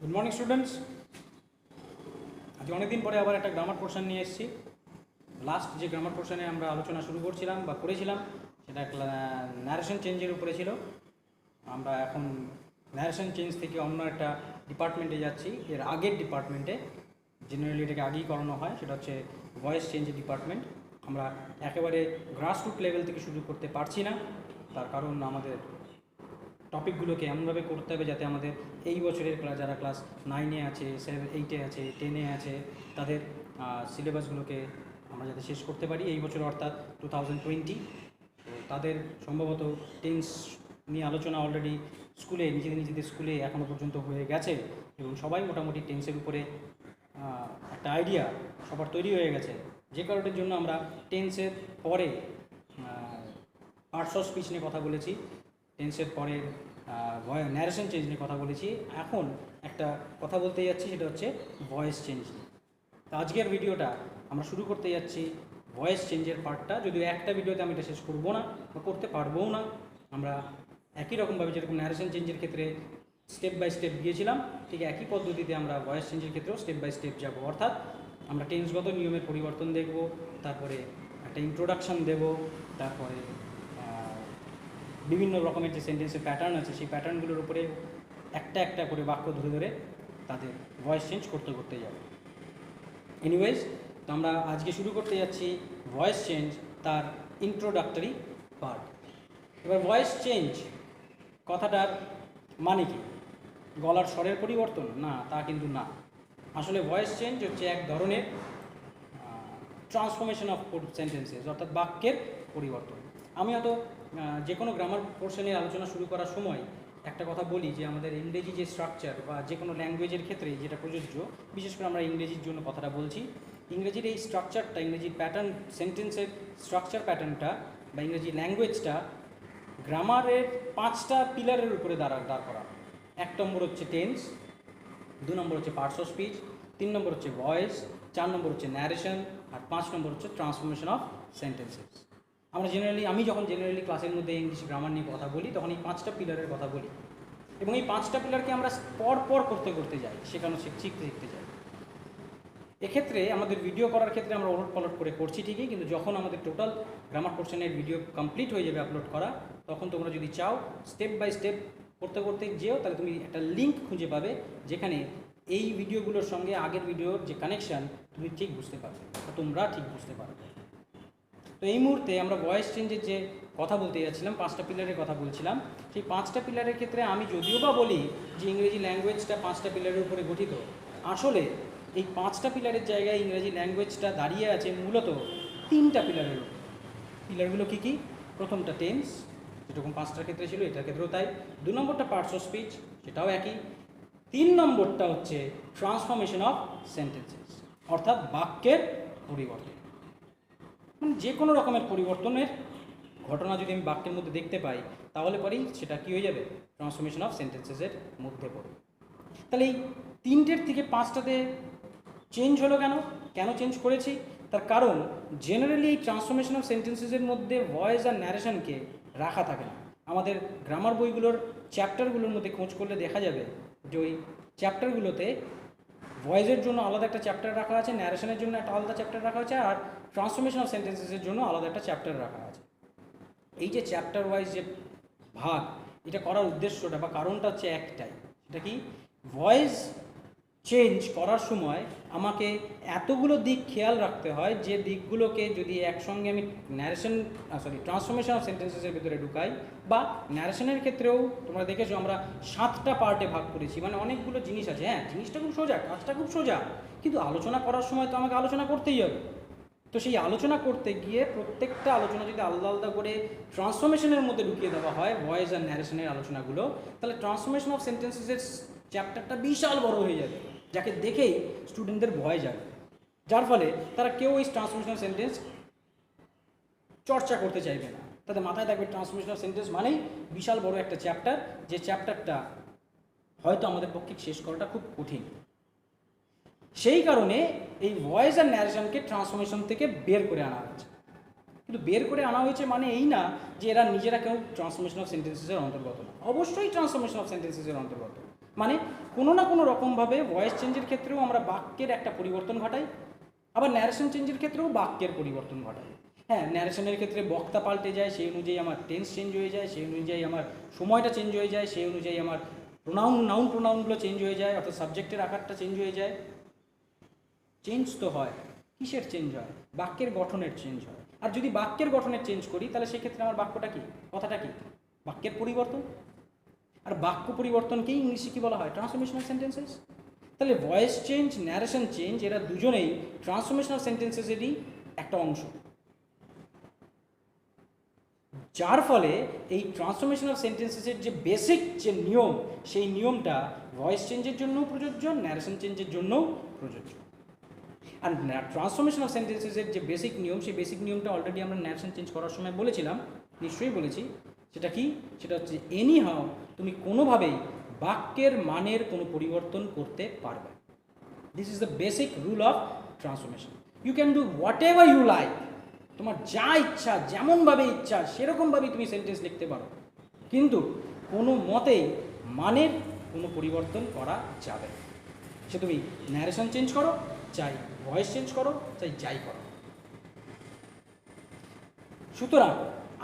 Good morning students. আজ অনেকদিন পরে আবার একটা গ্রামার পোর্শন নিয়ে এসেছি। লাস্ট যে গ্রামার পোর্শনে আমরা আলোচনা শুরু করছিলাম বা করেছিলাম সেটা ন্যারেশন চেঞ্জের উপরে ছিল। আমরা এখন ন্যারেশন চেঞ্জ থেকে অন্য একটা ডিপার্টমেন্টে যাচ্ছি। এর আগের ডিপার্টমেন্টে জেনারেলি এটাকে আগেই করানো হয়, সেটা হচ্ছে ভয়েস চেঞ্জের ডিপার্টমেন্ট। আমরা একেবারে গ্রাসরুট লেভেল থেকে শুরু করতে পারছি না, তার কারণ আমাদের টপিকগুলোকে এমনভাবে করতে হবে যাতে আমাদের এই বছরের যারা ক্লাস 9-এ আছে, 8-এ আছে, 10-এ আছে, তাদের সিলেবাসগুলোকে আমরা যাতে শেষ করতে পারি এই বছর, অর্থাৎ 2020। তো তাদের সম্ভবত টেন্স নিয়ে আলোচনা অলরেডি স্কুলে নিজেদের স্কুলে এখনও পর্যন্ত হয়ে গেছে এবং সবাই মোটামুটি টেন্সের উপরে একটা আইডিয়া সবার তৈরি হয়ে গেছে। যে কারণের জন্য আমরা টেন্সের পরে পার্টস অফ স্পিচ নিয়ে কথা বলেছি, টেন্সের পরে ন্যারেশন চেঞ্জ নিয়ে কথা বলেছি। এখন একটা কথা বলতে যাচ্ছি, সেটা হচ্ছে ভয়েস চেঞ্জ নিয়ে। তো আজকের ভিডিওটা আমরা শুরু করতে যাচ্ছি ভয়েস চেঞ্জের পার্টটা। যদিও একটা ভিডিওতে আমি এটা শেষ করবো না বা করতে পারবও না, আমরা একই রকমভাবে যেরকম ন্যারেশন চেঞ্জের ক্ষেত্রে স্টেপ বাই স্টেপ গিয়েছিলাম, ঠিক একই পদ্ধতিতে আমরা ভয়েস চেঞ্জের ক্ষেত্রেও স্টেপ বাই স্টেপ যাব। অর্থাৎ আমরা টেন্সগত নিয়মের পরিবর্তন দেখব, তারপরে একটা ইন্ট্রোডাকশান দেব, তারপরে বিভিন্ন রকমের যে সেন্টেন্সের প্যাটার্ন আছে সেই প্যাটার্নগুলোর উপরে একটা একটা করে বাক্য ধরে ধরে তাদের ভয়েস চেঞ্জ করতে করতে যাব। এনিওয়েজ, তো আমরা আজকে শুরু করতে যাচ্ছি ভয়েস চেঞ্জ, তার ইন্ট্রোডাক্টরি পার্ট। এবার ভয়েস চেঞ্জ কথাটার মানে কি? গলার স্বরের পরিবর্তন? না, তা কিন্তু না। আসলে ভয়েস চেঞ্জ হচ্ছে এক ধরনের ট্রান্সফরমেশন অফ সেন্টেন্সেস, অর্থাৎ বাক্যের পরিবর্তন। আমি হয়তো যে কোনো গ্রামার পোর্শনের আলোচনা শুরু করার সময় একটা কথা বলি যে আমাদের ইংরেজি যে স্ট্রাকচার বা যে কোনো ল্যাঙ্গুয়েজের ক্ষেত্রে যেটা প্রযোজ্য, বিশেষ করে আমরা ইংরেজির জন্য কথাটা বলছি, ইংরেজির এই স্ট্রাকচারটা, ইংরেজির প্যাটার্ন, সেন্টেন্সের স্ট্রাকচার প্যাটার্নটা বা ইংরেজি ল্যাঙ্গুয়েজটা গ্রামারের 5টা পিলারের উপরে দাঁড় করা। 1 নম্বর হচ্ছে টেন্স, 2 নম্বর হচ্ছে পার্টস অফ স্পিচ, 3 নম্বর হচ্ছে ভয়েস, 4 নম্বর হচ্ছে ন্যারেশন, আর 5 নম্বর হচ্ছে ট্রান্সফরমেশন অফ সেন্টেন্সেস। আমি যখন জেনারেলি ক্লাসের মধ্যে ইংলিশ গ্রামার নিয়ে কথা বলি তখন এই 5টা পিলারের কথা বলি, এবং এই 5টা পিলারকে আমরা পর করতে করতে যাই, শেখানো শিখতে যাই। এক্ষেত্রে আমাদের ভিডিও করার ক্ষেত্রে আমরা ওলট পালট করে করছি ঠিকই, কিন্তু যখন আমাদের টোটাল গ্রামার পোর্শনের ভিডিও কমপ্লিট হয়ে যাবে আপলোড করা, তখন তোমরা যদি চাও স্টেপ বাই স্টেপ করতে করতে যেও, তাহলে তুমি একটা লিঙ্ক খুঁজে পাবে যেখানে এই ভিডিওগুলোর সঙ্গে আগের ভিডিওর যে কানেকশান তুমি ঠিক বুঝতে পারবে, তোমরা ঠিক বুঝতে পারবে। তো এই মুহূর্তে আমরা ভয়েস চেঞ্জের যে কথা বলতে যাচ্ছিলাম, 5টা পিলারের কথা বলছিলাম, সেই 5টা পিলারের ক্ষেত্রে আমি যদিও বা বলি যে ইংরেজি ল্যাঙ্গুয়েজটা 5টা পিলারের উপরে গঠিত, আসলে এই 5টা পিলারের জায়গায় ইংরেজি ল্যাঙ্গুয়েজটা দাঁড়িয়ে আছে মূলত 3টা পিলারের উপর। পিলারগুলো কী কী? প্রথমটা টেন্স, যেরকম 5টার ক্ষেত্রে ছিল এটার ক্ষেত্রেও তাই। 2 নম্বরটা পার্টস অফ স্পিচ, সেটাও একই। 3 নম্বরটা হচ্ছে ট্রান্সফরমেশন অফ সেন্টেন্সেস, অর্থাৎ বাক্যের পরিবর্তন। মানে যে কোনো রকমের পরিবর্তনের ঘটনা যদি আমি বাক্যের মধ্যে দেখতে পাই, তাহলে পরেই সেটা কী হয়ে যাবে? ট্রান্সফরমেশন অফ সেন্টেন্সেসের মধ্যে পড়বে। তাহলে এই 3টের থেকে 5টাতে চেঞ্জ হলো কেন? কেন চেঞ্জ করেছি? তার কারণ জেনারেলি এই ট্রান্সফরমেশন অফ সেন্টেন্সেসের মধ্যে ভয়েস আর ন্যারেশনকে রাখা থাকে না। আমাদের গ্রামার বইগুলোর চ্যাপ্টারগুলোর মধ্যে খোঁজ করলে দেখা যাবে যে ওই চ্যাপ্টারগুলোতে ভয়েসের জন্য আলাদা একটা চ্যাপ্টার রাখা আছে, ন্যারেশনের জন্য একটা আলাদা চ্যাপ্টার রাখা আছে, আর ট্রান্সফরমেশন অফ সেন্টেন্সেসের জন্য আলাদা একটা চ্যাপ্টার রাখা আছে। এই যে চ্যাপ্টার ওয়াইজ যে ভাগ, এটা করার উদ্দেশ্যটা বা কারণটা হচ্ছে একটাই, সেটা কি? ভয়েস চেঞ্জ করার সময় আমাকে এতগুলো দিক খেয়াল রাখতে হয়, যে দিকগুলোকে যদি একসঙ্গে আমি ট্রান্সফরমেশন অফ সেন্টেন্সেসের ভিতরে ঢুকাই, বা ন্যারেশনের ক্ষেত্রেও তোমরা দেখেছো আমরা 7টা পার্টে ভাগ করেছি, মানে অনেকগুলো জিনিস আছে। হ্যাঁ, জিনিসটা খুব সোজা, কাজটা খুব সোজা, কিন্তু আলোচনা করার সময় তো আমাকে আলোচনা করতেই হবে। তো সেই আলোচনা করতে গিয়ে প্রত্যেকটা আলোচনা যদি আলাদা আলাদা করে ট্রান্সফরমেশনের মধ্যে ঢুকিয়ে দেওয়া হয়, ভয়েস আর ন্যারেশনের আলোচনাগুলো, তাহলে ট্রান্সফরমেশন অফ সেন্টেন্সেসের চ্যাপ্টারটা বিশাল বড় হয়ে যাবে, যাকে দেখেই স্টুডেন্টদের ভয় যাবে, যার ফলে তারা কেউ এই ট্রান্সফরমেশন অফ সেন্টেন্স চর্চা করতে চাইবে না। তাদের মাথায় থাকবে ট্রান্সফরমেশন অফ সেন্টেন্স মানেই বিশাল বড় একটা চ্যাপ্টার, যে চ্যাপ্টারটা হয়তো আমাদের পক্ষে শেষ করাটা খুব কঠিন। সেই কারণে এই ভয়েস আর ন্যারেশনকে ট্রান্সফরমেশন থেকে বের করে আনা হয়েছে। কিন্তু বের করে আনা হয়েছে মানে এই না যে এরা নিজেরা কেউ ট্রান্সফরমেশন অফ সেন্টেন্সেসের অন্তর্গত না, অবশ্যই ট্রান্সফরমেশন অফ সেন্টেন্সেসের অন্তর্গত, মানে কোনো না কোনো রকমভাবে ভয়েস চেঞ্জের ক্ষেত্রেও আমরা বাক্যের একটা পরিবর্তন ঘটাই, আবার ন্যারেশন চেঞ্জের ক্ষেত্রেও বাক্যের পরিবর্তন ঘটাই। হ্যাঁ, ন্যারেশনের ক্ষেত্রে বক্তা পাল্টে যায়, সেই অনুযায়ী আমার টেন্স চেঞ্জ হয়ে যায়, সেই অনুযায়ী আমার সময়টা চেঞ্জ হয়ে যায়, সেই অনুযায়ী আমার নাউন প্রোনাউনগুলো চেঞ্জ হয়ে যায়, অর্থাৎ সাবজেক্টের আকারটা চেঞ্জ হয়ে যায়। চেঞ্জ তো হয়, কিসের চেঞ্জ হয়? বাক্যের গঠনের চেঞ্জ হয়। আর যদি বাক্যের গঠনের চেঞ্জ করি তাহলে সেক্ষেত্রে আমার বাক্যটা কি, কথাটা কি? বাক্যের পরিবর্তন। আর বাক্য পরিবর্তনকেই ইংলিশে কি বলা হয়? Transformational sentences. তাহলে ভয়েস চেঞ্জ, ন্যারেশন চেঞ্জ, এরা দুজনেই ট্রান্সফরমেশনাল সেন্টেন্সেসেরই একটা অংশ, যার ফলে এই ট্রান্সফরমেশনাল সেন্টেন্সেসের যে বেসিক যে নিয়ম, সেই নিয়মটা ভয়েস চেঞ্জের জন্যও প্রযোজ্য, ন্যারেশন চেঞ্জের জন্যও প্রযোজ্য। আর ট্রান্সফরমেশনাল সেন্টেন্সেসের যে বেসিক নিয়ম, সেই বেসিক নিয়মটা অলরেডি আমরা ন্যারেশন চেঞ্জ করার সময় বলেছিলাম, নিশ্চয়ই বলেছি। সেটা কি? সেটা হচ্ছে এনি হাউ তুমি কোনোভাবেই বাক্যের মানের কোনো পরিবর্তন করতে পারবে। This is the basic rule of transformation. You can do whatever you like, তোমার যা ইচ্ছা, যেমনভাবে ইচ্ছা সেরকমভাবেই তুমি সেন্টেন্স লিখতে পারো, কিন্তু কোনো মতেই মানের কোনো পরিবর্তন করা যাবে না। সে তুমি ন্যারেশন চেঞ্জ করো, চাই ভয়েস চেঞ্জ করো, চাই যাই করো। সুতরাং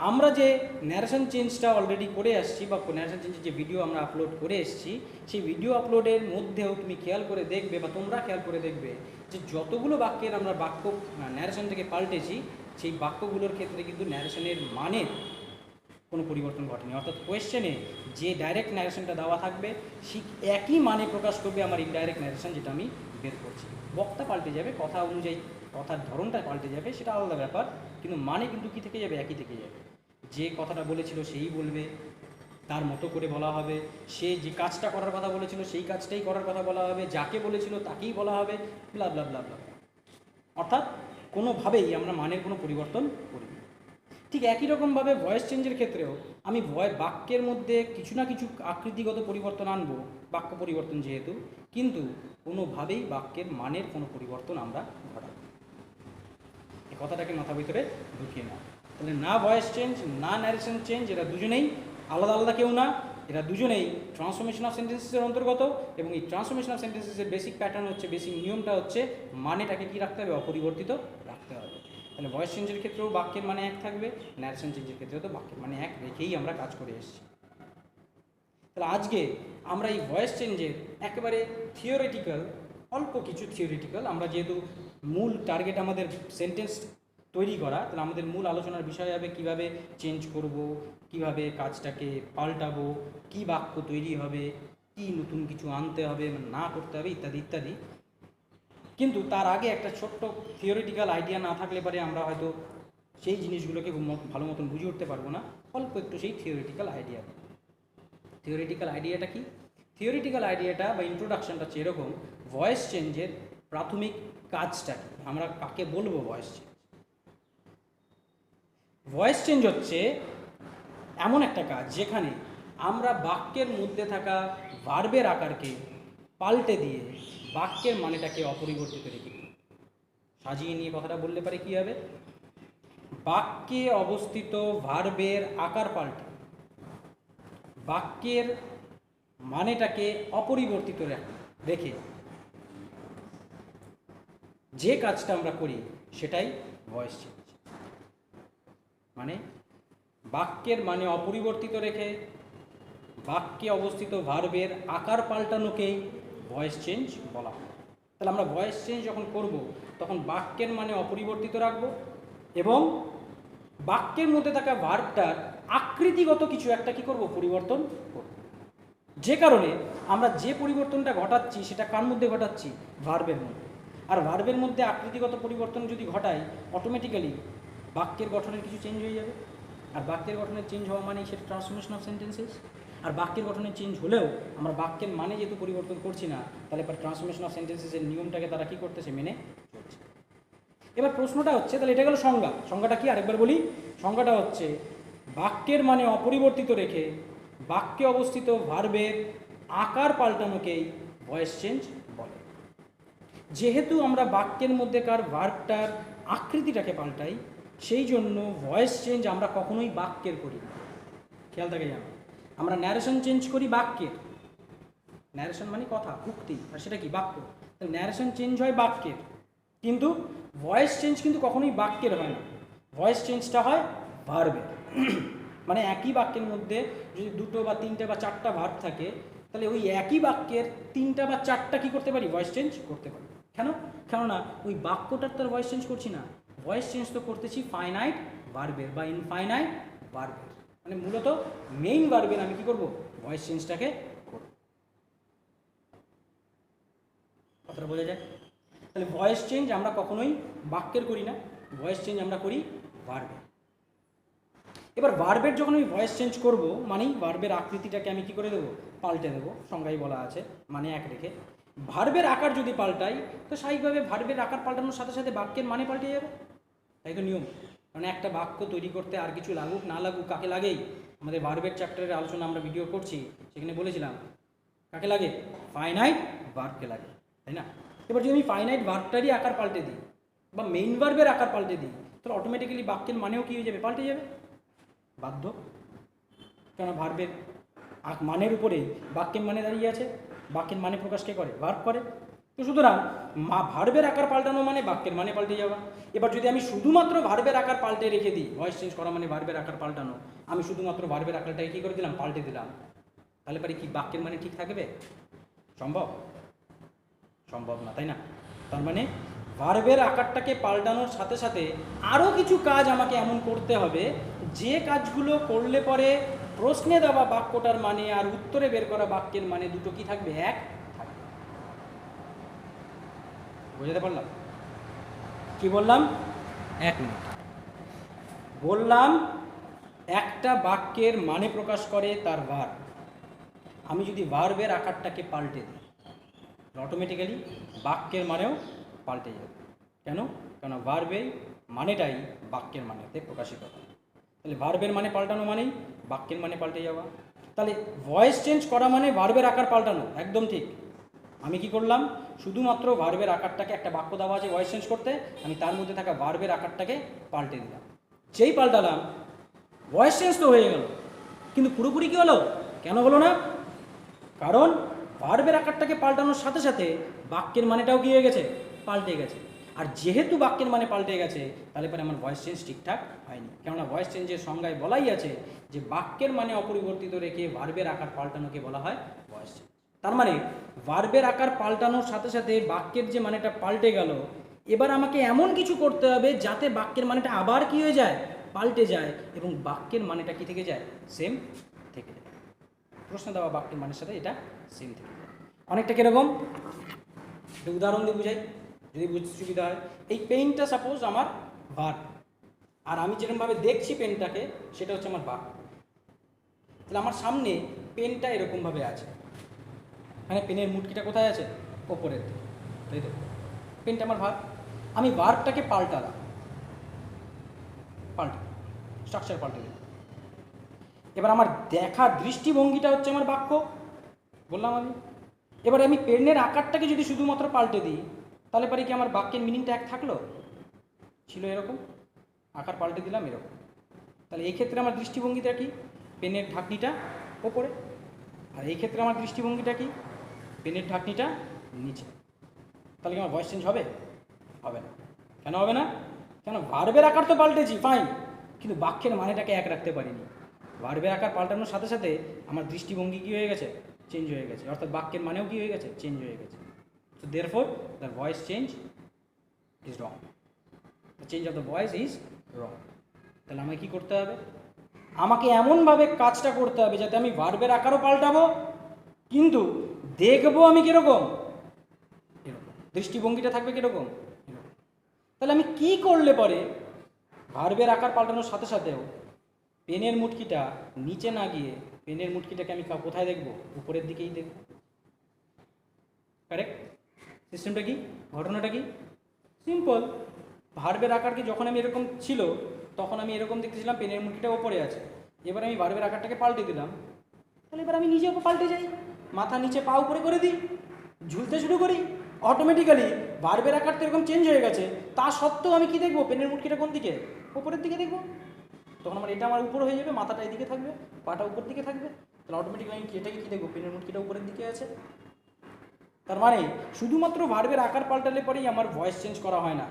আমরা যে ন্যারেশন চেঞ্জটা অলরেডি করে আসছি, বা ন্যারেশন চেঞ্জের যে ভিডিও আমরা আপলোড করে এসেছি, সেই ভিডিও আপলোডের মধ্যেও তুমি খেয়াল করে দেখবে, বা তোমরা খেয়াল করে দেখবে যে যতগুলো বাক্যের আমরা বাক্য ন্যারেশন থেকে পাল্টেছি, সেই বাক্যগুলোর ক্ষেত্রে কিন্তু ন্যারেশনের মানে কোনো পরিবর্তন ঘটেনি। অর্থাৎ কোয়েশ্চেনে যে ডাইরেক্ট ন্যারেশনটা দেওয়া থাকবে, ঠিক একই মানে প্রকাশ করবে আমার ইনডাইরেক্ট ন্যারেশন, যেটা আমি বের করছি। বক্তা পাল্টে যাবে, কথা অনুযায়ী কথার ধরনটা পাল্টে যাবে, সেটা আলাদা ব্যাপার, কিন্তু মানে কিন্তু কী থেকে যাবে? একই থেকে যাবে। যে কথাটা বলেছিল সেই বলবে, তার মতো করে বলা হবে। সে যে কাজটা করার কথা বলেছিল সেই কাজটাই করার কথা বলা হবে, যাকে বলেছিল তাকেই বলা হবে, ব্লা ব্লা ব্লা ব্লা। অর্থাৎ কোনোভাবেই আমরা মানের কোনো পরিবর্তন করি। ঠিক একই রকমভাবে ভয়েস চেঞ্জের ক্ষেত্রেও আমি বাক্যের মধ্যে কিছু না কিছু আকৃতিগত পরিবর্তন আনবো, বাক্য পরিবর্তন যেহেতু, কিন্তু কোনোভাবেই বাক্যের মানের কোনো পরিবর্তন আমরা ঘটাবো। এই কথাটাকে মাথা ভিতরে ঢুকিয়ে নাও। তাহলে না ভয়েস চেঞ্জ, না ন্যারেশন চেঞ্জ, এরা দুজনেই আলাদা আলাদা কেউ না, এরা দুজনেই ট্রান্সফরমেশন অফ সেন্টেন্সেসের অন্তর্গত। এবং এই ট্রান্সফরমেশন অফ সেন্টেন্সেসের বেসিক প্যাটার্ন হচ্ছে, বেসিক নিয়মটা হচ্ছে, মানেটাকে কী রাখতে হবে? অপরিবর্তিত রাখতে হবে। তাহলে ভয়েস চেঞ্জের ক্ষেত্রেও বাক্যের মানে এক থাকবে, ন্যারেশন চেঞ্জের ক্ষেত্রেও তো বাক্যের মানে এক রেখেই আমরা কাজ করে এসেছি। তাহলে আজকে আমরা এই ভয়েস চেঞ্জের একেবারে থিওরিটিক্যাল, অল্প কিছু থিওরিটিক্যাল, আমরা যেহেতু মূল টার্গেট আমাদের সেন্টেন্স তৈরি করা, তাহলে আমাদের মূল আলোচনার বিষয় হবে কীভাবে চেঞ্জ করব, কিভাবে কাজটাকে পাল্টাবো, কী বাক্য তৈরি হবে, কি নতুন কিছু আনতে হবে না করতে হবে, ইত্যাদি ইত্যাদি। কিন্তু তার আগে একটা ছোট্ট থিওরিটিক্যাল আইডিয়া না থাকলে পারে আমরা হয়তো সেই জিনিসগুলোকে ভালো মতন বুঝে উঠতে পারবো না। অল্প একটু সেই থিওরিটিক্যাল আইডিয়া। থিওরিটিক্যাল আইডিয়াটা কি? থিওরিটিক্যাল আইডিয়াটা বা ইন্ট্রোডাকশনটা হচ্ছে এরকম: ভয়েস চেঞ্জের প্রাথমিক কাজটা কি, আমরা কাকে বলবো ভয়েস চেঞ্জ? ভয়েস চেঞ্জ হচ্ছে এমন একটা কাজ যেখানে আমরা বাক্যের মধ্যে থাকা ভার্বের আকারকে পাল্টে দিয়ে বাক্যের মানেটাকে অপরিবর্তিত রেখে দিই। সাজিয়ে নিয়ে কথাটা বললে পারে কী হবে? বাক্যে অবস্থিত ভার্বের আকার পাল্টে বাক্যের মানেটাকে অপরিবর্তিত রেখে যে কাজটা আমরা করি সেটাই ভয়েস চেঞ্জ। মানে বাক্যের মানে অপরিবর্তিত রেখে বাক্যে অবস্থিত ভার্বের আকার পাল্টানোকেই ভয়েস চেঞ্জ বলা হয়। তাহলে আমরা ভয়েস চেঞ্জ যখন করব তখন বাক্যের মানে অপরিবর্তিত রাখব এবং বাক্যের মধ্যে থাকা ভার্বটার আকৃতিগত কিছু একটা কী করব? পরিবর্তন করব। যে কারণে আমরা যে পরিবর্তনটা ঘটাচ্ছি সেটা কার মধ্যে ঘটাচ্ছি? ভার্বের মধ্যে। আর ভার্বের মধ্যে আকৃতিগত পরিবর্তন যদি ঘটাই, অটোমেটিক্যালি বাক্যের গঠনের কিছু চেঞ্জ হয়ে যাবে। আর বাক্যের গঠনের চেঞ্জ হওয়া মানেই সেটা ট্রান্সফরমেশন অফ সেন্টেন্সেস। আর বাক্যের গঠনের চেঞ্জ হলেও আমরা বাক্যের মানে যেহেতু পরিবর্তন করছি না, তাহলে এবার ট্রান্সফরমেশন অফ সেন্টেন্সেসের নিয়মটাকে তারা কী করতেছে? মেনে চলছে। এবার প্রশ্নটা হচ্ছে, তাহলে এটা গেল সংজ্ঞা। সংজ্ঞাটা কি আরেকবার বলি? সংজ্ঞাটা হচ্ছে বাক্যের মানে অপরিবর্তিত রেখে বাক্যে অবস্থিত ভার্বের আকার পাল্টানোকেই ভয়েস চেঞ্জ বলে। যেহেতু আমরা বাক্যের মধ্যেকার ভার্বটার আকৃতিটাকে পাল্টাই, সেই জন্য ভয়েস চেঞ্জ আমরা কখনোই বাক্যের করি না। খেয়াল থাকে যেন আমরা ন্যারেশন চেঞ্জ করি বাক্যের, ন্যারেশন মানে কথা, উক্তি, আর সেটা কি বাক্য। তাহলে ন্যারেশন চেঞ্জ হয় বাক্যের, কিন্তু ভয়েস চেঞ্জ কিন্তু কখনোই বাক্যের হয় না, ভয়েস চেঞ্জটা হয় ভার্বের। মানে একই বাক্যের মধ্যে যদি দুটো বা তিনটে বা চারটা ভার্ব থাকে, তাহলে ওই একই বাক্যের তিনটা বা চারটা কী করতে পারি, ভয়েস চেঞ্জ করতে পারি। কেননা ওই বাক্যটার তো আর ভয়েস চেঞ্জ করছি না, ভয়েস চেঞ্জ তো করতেছি ফাইনাইট ভার্বের বা ইনফাইনাইট ভার্বের। মানে মূলত মেইন ভার্বের আমি কি করব, ভয়েস চেঞ্জটাকে করব। কথাটা বোঝা যায়? তাহলে ভয়েস চেঞ্জ আমরা কখনোই বাক্যের করি না, ভয়েস চেঞ্জ আমরা করি ভার্বের। এবার ভার্বের যখন আমি ভয়েস চেঞ্জ করব, মানেই ভার্বের আকৃতিটাকে আমি কি করে দেবো, পাল্টে দেবো। সংজ্ঞায় বলা আছে মানে এক রেখে। ভার্বের আকার যদি পাল্টাই, তো স্বাভাবিকভাবে ভার্বের আকার পাল্টানোর সাথে সাথে বাক্যের মানে পাল্টে যাবে, তাই তো নিয়ম। মানে একটা বাক্য তৈরি করতে আর কিছু লাগুক না লাগুক, কাকে লাগেই? আমাদের ভার্বের চ্যাপ্টারের আলোচনা আমরা ভিডিও করছি, সেখানে বলেছিলাম কাকে লাগে, ফাইনাইট ভার্বকে লাগে, তাই না? এবার যদি আমি ফাইনাইট ভার্বটারই আকার পাল্টে দিই বা মেইন ভার্বের আকার পাল্টে দিই, তাহলে অটোমেটিক্যালি বাক্যের মানেও কী হয়ে যাবে, পাল্টে যাবে, বাধ্য। কেন ভার্বের মানের উপরেই বাক্যের মানে দাঁড়িয়ে আছে, বাক্যের মানে প্রকাশ কে করে, ভার্ব করে। তো সুতরাং ভার্বের আকার পাল্টানো মানে বাক্যের মানে পাল্টে যাওয়া। এবার যদি আমি শুধুমাত্র ভার্বের আকার পাল্টে রেখে দিই, ভয়েস চেঞ্জ করা মানে ভার্বের আকার পাল্টানো, আমি শুধুমাত্র ভার্বের আকারটাকে কী করে দিলাম, পাল্টে দিলাম, তাহলে পারে কি বাক্যের মানে ঠিক থাকবে? সম্ভব? সম্ভব না, তাই না? তার মানে ভার্বের আকারটাকে পাল্টানোর সাথে সাথে আরও কিছু কাজ আমাকে এমন করতে হবে, যে কাজগুলো করলে পরে প্রশ্নে দেওয়া বাক্যটার মানে আর উত্তরে বের করা বাক্যের মানে দুটো কি থাকবে, এক থাকবে। বুঝতে পারলাম? কি বললাম? এক মিনিট। বললাম একটা বাক্যের মানে প্রকাশ করে তার ভার্ব। আমি যদি ভার্বের আকারটাকে পাল্টে দিই, অটোমেটিক্যালি বাক্যের মানেও পাল্টে যাবে। কেন? কেন ভার্বের মানেটাই বাক্যের মানেতে প্রকাশিত হয়। তাহলে ভার্বের মানে পাল্টানো মানেই বাক্যের মানে পাল্টে যাওয়া। তাহলে ভয়েস চেঞ্জ করা মানে ভার্বের আকার পাল্টানো, একদম ঠিক। আমি কি করলাম, শুধুমাত্র ভার্বের আকারটাকে, একটা বাক্য দেওয়া আছে ভয়েস চেঞ্জ করতে, আমি তার মধ্যে থাকা ভার্বের আকারটাকে পাল্টে দিলাম। যেই পাল্টালাম, ভয়েস চেঞ্জ তো হয়ে গেল, কিন্তু পুরোপুরি কি হলো, কেন হলো না? কারণ ভার্বের আকারটাকে পাল্টানোর সাথে সাথে বাক্যের মানেটাও কী হয়ে গেছে, পাল্টে গেছে। আর যেহেতু বাক্যের মানে পাল্টে গেছে, তাহলে পরে আমার ভয়েস চেঞ্জ ঠিকঠাক হয়নি। কেননা ভয়েস চেঞ্জের সংজ্ঞায় বলাই আছে যে বাক্যের মানে অপরিবর্তিত রেখে ভার্বের আকার পাল্টানোকে বলা হয় ভয়েস চেঞ্জ। তার মানে ভার্বের আকার পাল্টানোর সাথে সাথে বাক্যের যে মানেটা পাল্টে গেল, এবার আমাকে এমন কিছু করতে হবে যাতে বাক্যের মানেটা আবার কী হয়ে যায়, পাল্টে যায়, এবং বাক্যের মানেটা কি থেকে যায়, সেম থেকে যায়। প্রশ্ন দেওয়া বাক্যের মানের সাথে এটা সেম থেকে যায়। অনেকটা কীরকম, একটা উদাহরণ দিয়ে বুঝাই যদি বুঝতে সুবিধা হয়। এই পেনটা সাপোজ আমার ভার্ব, আর আমি যেরকমভাবে দেখছি পেনটাকে সেটা হচ্ছে আমার বাক্য। তাহলে আমার সামনে পেনটা এরকমভাবে আছে, মানে পেনের মুটকিটা কোথায় আছে, ওপরের দিকে, তাই তো? পেনটা আমার ভার্ব, আমি ভার্বটাকে পাল্টালাম, স্ট্রাকচার পাল্টে দিলাম। এবার আমার দেখার দৃষ্টিভঙ্গিটা হচ্ছে আমার বাক্য, বললাম আমি। এবার আমি পেনের আকারটাকে যদি শুধুমাত্র পাল্টে দিই, তাহলে পরে কি আমার বাক্যের মিনিংটা এক থাকলো? ছিল এরকম, আকার পাল্টে দিলাম এরকম। তাহলে এই ক্ষেত্রে আমার দৃষ্টিভঙ্গিটা কি, পেনের ঢাকনিটা ওপরে, আর এই ক্ষেত্রে আমার দৃষ্টিভঙ্গিটা কি, পেনের ঢাকনিটা নিচে। তাহলে কি আমার ভয়েস চেঞ্জ হবে? হবে না। কেন হবে না? কেন ভার্বের আকার তো পাল্টেছি, ফাইন, কিন্তু বাক্যের মানেটাকে এক রাখতে পারিনি। ভার্বের আকার পাল্টানোর সাথে সাথে আমার দৃষ্টিভঙ্গি কী হয়ে গেছে, চেঞ্জ হয়ে গেছে, অর্থাৎ বাক্যের মানেও কী হয়ে গেছে, চেঞ্জ হয়ে গেছে। So therefore the voice change is wrong. The change of the voice is wrong. তাহলে আমাকে কী করতে হবে, আমাকে এমনভাবে কাজটা করতে হবে যাতে আমি ভার্বের আকারও পাল্টাবো, কিন্তু দেখবো আমি কীরকম, এরকম, দৃষ্টিভঙ্গিটা থাকবে কীরকম, এরকম। তাহলে আমি কী করলে পরে ভার্বের আকার পাল্টানোর সাথে সাথেও পেনের মুটকিটা নিচে না গিয়ে পেনের মুটকিটাকে আমি কোথায় দেখবো, উপরের দিকেই দেখব। কারেক্ট? সিস্টেমটা কি, ঘটনাটা কি, সিম্পল। ভার্বের আকারকে যখন আমি এরকম ছিল তখন আমি এরকম দেখতেছিলাম, পেনের মুটকিটা ওপরে আছে। এবার আমি ভার্বের আকারটাকে পাল্টে দিলাম, তাহলে এবার আমি নিজেও পাল্টে যাই, মাথা নিচে পা উপরে করে দিই, ঝুলতে শুরু করি। অটোমেটিক্যালি ভার্বের আকার তো এরকম চেঞ্জ হয়ে গেছে, তা সত্ত্বেও আমি কি দেখবো, পেনের মুটকিটা কোন দিকে, ওপরের দিকে দেখবো। তখন এটা আমার উপর হয়ে যাবে, মাথাটা এদিকে থাকবে, পাটা উপর দিকে থাকবে। তাহলে অটোমেটিক আমি এটাকে কী দেখবো, পেনের মুটকিটা উপরের দিকে আছে। তার মানে শুধুমাত্র ভার্বের আকার পাল্টালে পরেই আমার ভয়েস চেঞ্জ করা হয় না,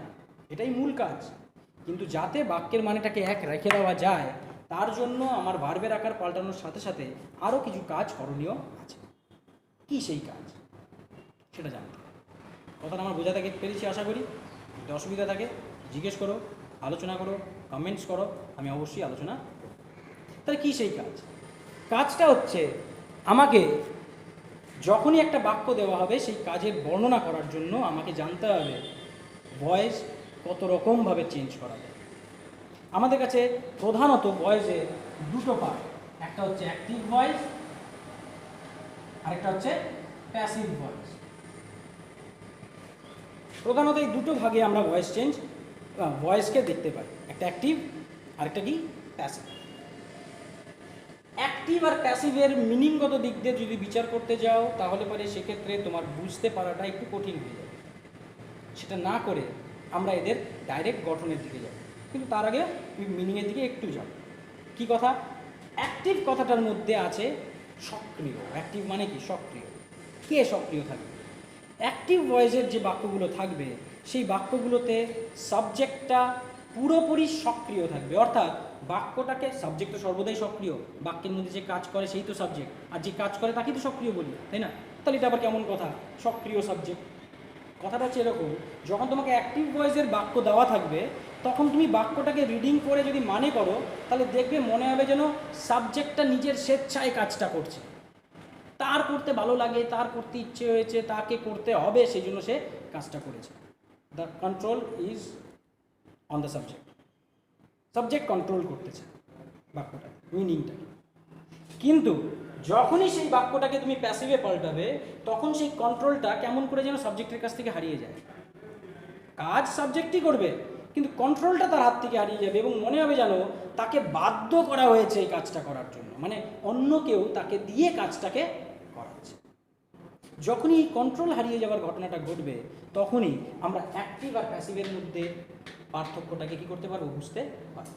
এটাই মূল কাজ। কিন্তু যাতে বাক্যের মানেটাকে এক রেখে দেওয়া যায় তার জন্য আমার ভার্বের আকার পাল্টানোর সাথে সাথে আরও কিছু কাজ করণীয় আছে। কি সেই কাজ সেটা জানতে হবে। কথাটা আমার বোঝাতে পেরেছি আশা করি। যদি অসুবিধা থাকে জিজ্ঞেস করো, আলোচনা করো, কমেন্টস করো, আমি অবশ্যই আলোচনা করব। তাহলে কী সেই কাজ? কাজটা হচ্ছে আমাকে যখনই একটা বাক্য দেওয়া হবে সেই কাজের বর্ণনা করার জন্য আমাকে জানতে হবে ভয়েস কত রকমভাবে চেঞ্জ করা যায়। আমাদের কাছে প্রধানত ভয়েসের দুটো পার্ট, একটা হচ্ছে অ্যাক্টিভ ভয়েস, আরেকটা হচ্ছে প্যাসিভ ভয়েস। প্রধানত এই দুটো ভাগে আমরা ভয়েসকে দেখতে পাই, একটা অ্যাক্টিভ আরেকটা কি প্যাসিভ। অ্যাক্টিভ আর প্যাসিভের মিনিংগত দিক দিয়ে যদি বিচার করতে যাও তাহলে পরে সেক্ষেত্রে তোমার বুঝতে পারাটা একটু কঠিন হয়ে যাবে। সেটা না করে আমরা এদের ডাইরেক্ট গঠনের দিকে যাব, কিন্তু তার আগে মিনিংয়ের দিকে একটু যাব। কি কথা? অ্যাক্টিভ কথাটার মধ্যে আছে সক্রিয়। অ্যাক্টিভ মানে কি? সক্রিয়। কে সক্রিয় থাকবে? অ্যাক্টিভ ভয়েসের যে বাক্যগুলো থাকবে সেই বাক্যগুলোতে সাবজেক্টটা পুরোপুরি সক্রিয় থাকবে, অর্থাৎ বাক্যটাকে, সাবজেক্ট তো সর্বদাই সক্রিয়, বাক্যের মধ্যে যে কাজ করে সেই তো সাবজেক্ট, আর যে কাজ করে তাকেই তো সক্রিয় বলি, তাই না? তাহলে এটা আবার কেমন কথা, সক্রিয় সাবজেক্ট? কথাটা হচ্ছে এরকম, যখন তোমাকে অ্যাক্টিভ ভয়েসের বাক্য দেওয়া থাকবে তখন তুমি বাক্যটাকে রিডিং করে যদি মানে করো তাহলে দেখবে মনে হবে যেন সাবজেক্টটা নিজের স্বেচ্ছায় কাজটা করছে, তার করতে ভালো লাগে, তার করতে ইচ্ছে হয়েছে, তাকে করতে হবে, সেই জন্য সে কাজটা করেছে। The control is on the subject. Subject control করতেছে বাক্যটা, মিনিংটাকে। কিন্তু যখনই সেই বাক্যটাকে তুমি প্যাসিভে পাল্টাবে তখন সেই কন্ট্রোলটা কেমন করে যেন সাবজেক্টের কাছ থেকে হারিয়ে যায়। কাজ সাবজেক্টই করবে কিন্তু কন্ট্রোলটা তার হাত থেকে হারিয়ে যাবে এবং মনে হবে যেন তাকে বাধ্য করা হয়েছে এই কাজটা করার জন্য, মানে অন্য কেউ তাকে দিয়ে কাজটাকে করাচ্ছে। যখনই এই কন্ট্রোল হারিয়ে যাওয়ার ঘটনাটা ঘটবে তখনই আমরা অ্যাক্টিভ আর প্যাসিভের মধ্যে পার্থক্যটাকে কী করতে পারবো, বুঝতে পারবো।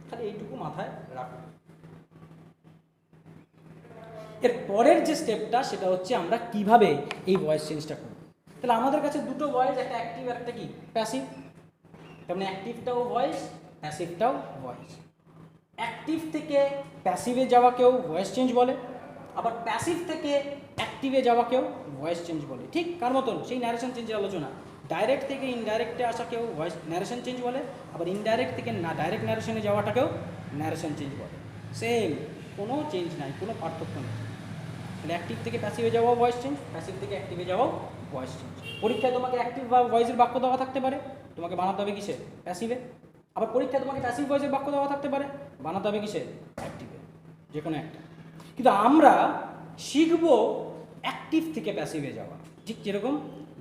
তাহলে এইটুকু মাথায় রাখো। এর পরের যে স্টেপটা সেটা হচ্ছে আমরা কিভাবে এই ভয়েস চেঞ্জটা করব। তাহলে আমাদের কাছে দুটো ভয়েস, একটা অ্যাক্টিভ আর একটা কি প্যাসিভ। তার মানে অ্যাক্টিভটাও ভয়েস, প্যাসিভটাও ভয়েস। অ্যাক্টিভ থেকে প্যাসিভে যাওয়াকেও ভয়েস চেঞ্জ বলে, আবার প্যাসিভ থেকে অ্যাক্টিভে যাওয়াকেও ভয়েস চেঞ্জ বলে। ঠিক কার মতন? সেই ন্যারেশন চেঞ্জের আলোচনা। ডাইরেক্ট থেকে ইনডাইরেক্টে আসাকেও ভয়েস ন্যারেশন চেঞ্জ বলে, আবার ইনডাইরেক্ট থেকে না ডাইরেক্ট ন্যারেশনে যাওয়াটাকেও ন্যারেশন চেঞ্জ বলে। সেম, কোনো চেঞ্জ নাই, কোনো পার্থক্য নেই। তাহলে অ্যাক্টিভ থেকে প্যাসিভে যাওয়াও ভয়েস চেঞ্জ, প্যাসিভ থেকে অ্যাক্টিভে যাওয়াও ভয়েস চেঞ্জ। পরীক্ষায় তোমাকে অ্যাক্টিভ বা ভয়েসের বাক্য দেওয়া থাকতে পারে, তোমাকে বানাতে হবে কিসে? প্যাসিভে। আবার পরীক্ষায় তোমাকে প্যাসিভ ভয়েসের বাক্য দেওয়া থাকতে পারে, বানাতে হবে কিসে? অ্যাক্টিভে, যে কোনো একটা। কিন্তু আমরা শিখব অ্যাক্টিভ থেকে প্যাসিভে যাওয়া। ঠিক যেরকম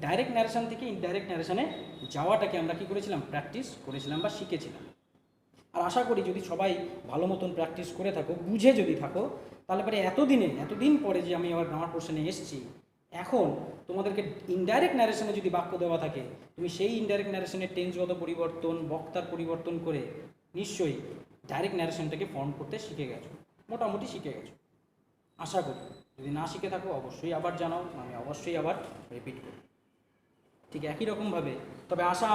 ডাইরেক্ট ন্যারেশন থেকে ইনডাইরেক্ট ন্যারেশনে যাওয়াটাকে আমরা কী করেছিলাম? প্র্যাকটিস করেছিলাম বা শিখেছিলাম। আর আশা করি যদি সবাই ভালো মতন প্র্যাকটিস করে থাকো, বুঝে যদি থাকো, তাহলে পরে এতদিন পরে যে আমি আবার গ্রামার পোর্শনে এসেছি, এখন তোমাদেরকে ইনডাইরেক্ট ন্যারেশনে যদি বাক্য দেওয়া থাকে তুমি সেই ইনডাইরেক্ট ন্যারেশনের টেন্সগত পরিবর্তন, বক্তার পরিবর্তন করে নিশ্চয়ই ডাইরেক্ট ন্যারেশনটাকে ফর্ম করতে শিখে গেছো, মোটামুটি শিখে গেছো আশা করি। যদি না শিখে থাকো অবশ্যই আবার জানাও, আমি অবশ্যই আবার রিপিট করি ঠিক একই রকমভাবে। তবে আশা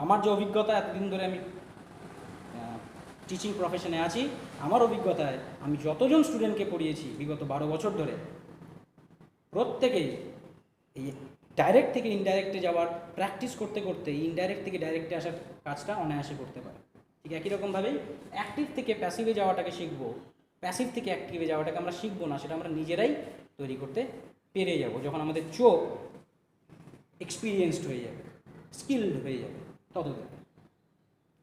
আমার যে অভিজ্ঞতা, এতদিন ধরে আমি টিচিং প্রফেশনে আছি, আমার অভিজ্ঞতায় আমি যতজন স্টুডেন্টকে পড়িয়েছি বিগত 12 বছর ধরে, প্রত্যেকেই এই ডাইরেক্ট থেকে ইনডাইরেক্টে যাওয়ার প্র্যাকটিস করতে করতে ইনডাইরেক্ট থেকে ডাইরেক্টে আসার কাজটা অনায়াসে করতে পারে। ঠিক একই রকমভাবেই অ্যাক্টিভ থেকে প্যাসিভে যাওয়াটাকে শিখবো, প্যাসিভ থেকে অ্যাক্টিভে যাওয়াটাকে আমরা শিখবো না, সেটা আমরা নিজেরাই তৈরি করতে পেরে যাব যখন আমাদের চোখ এক্সপিরিয়েন্সড হয়ে যাবে, স্কিলড হয়ে যাবে ততদিন।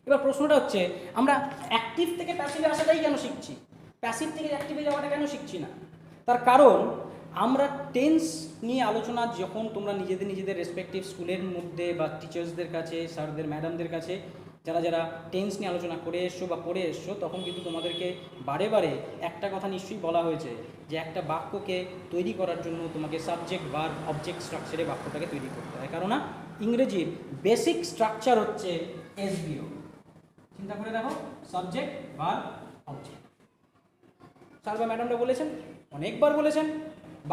এবার প্রশ্নটা হচ্ছে আমরা অ্যাক্টিভ থেকে প্যাসিভে আসাটাই কেন শিখছি, প্যাসিভ থেকে অ্যাক্টিভে যাওয়াটা কেন শিখছি না? তার কারণ আমরা টেন্স নিয়ে আলোচনা যখন তোমরা নিজেদের রেসপেক্টিভ স্কুলের মধ্যে বা টিচার্সদের কাছে, স্যারদের, ম্যাডামদের কাছে যারা টেন্স নিয়ে আলোচনা করে এসছো বা পড়ে এসছো, তখন কিন্তু তোমাদেরকে বারে বারে একটা কথা নিশ্চয়ই বলা হয়েছে যে একটা বাক্যকে তৈরি করার জন্য তোমাকে সাবজেক্ট, ভার্ব, অবজেক্ট স্ট্রাকচারে বাক্যটাকে তৈরি করতে হয়। কারণ ইংরেজির বেসিক স্ট্রাকচার হচ্ছে এসবিও। চিন্তা করে দেখো, সাবজেক্ট, ভার্ব, অবজেক্ট। স্যার বা ম্যাডামরা বলেছেন অনেকবার বলেছেন,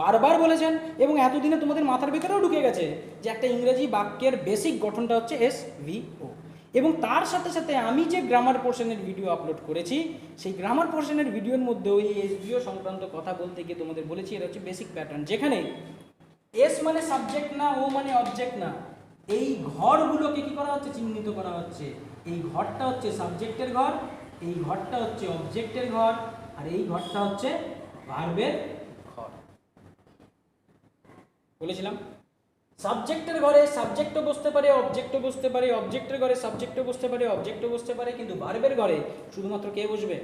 বারবার বলেছেন, এবং এতদিনে তোমাদের মাথার ভেতরেও ঢুকে গেছে যে একটা ইংরেজি বাক্যের বেসিক গঠনটা হচ্ছে SVO। এবং তার সাথে সাথে আমি যে গ্রামার পোর্শনের ভিডিও আপলোড করেছি, সেই গ্রামার পোর্শনের ভিডিওর মধ্যেও এই SVO সংক্রান্ত কথা বলতে গিয়ে তোমাদের বলেছি এটা হচ্ছে বেসিক প্যাটার্ন, যেখানে এস মানে সাবজেক্ট না, ও মানে অবজেক্ট না, এই ঘরগুলোকে কি করা হচ্ছে, চিহ্নিত করা হচ্ছে। এই ঘরটা হচ্ছে সাবজেক্টের ঘর, এই ঘরটা হচ্ছে অবজেক্টের ঘর, আর এই ঘরটা হচ্ছে ভার্বের ঘর। বলেছিলাম সাবজেক্টের ঘরে সাবজেক্টও বসতে পারে, অবজেক্টও বসতে পারে, অবজেক্টের ঘরে সাবজেক্টও বসতে পারে, অবজেক্টও বসতে পারে, কিন্তু ভার্বের ঘরে শুধুমাত্র কে বসবে,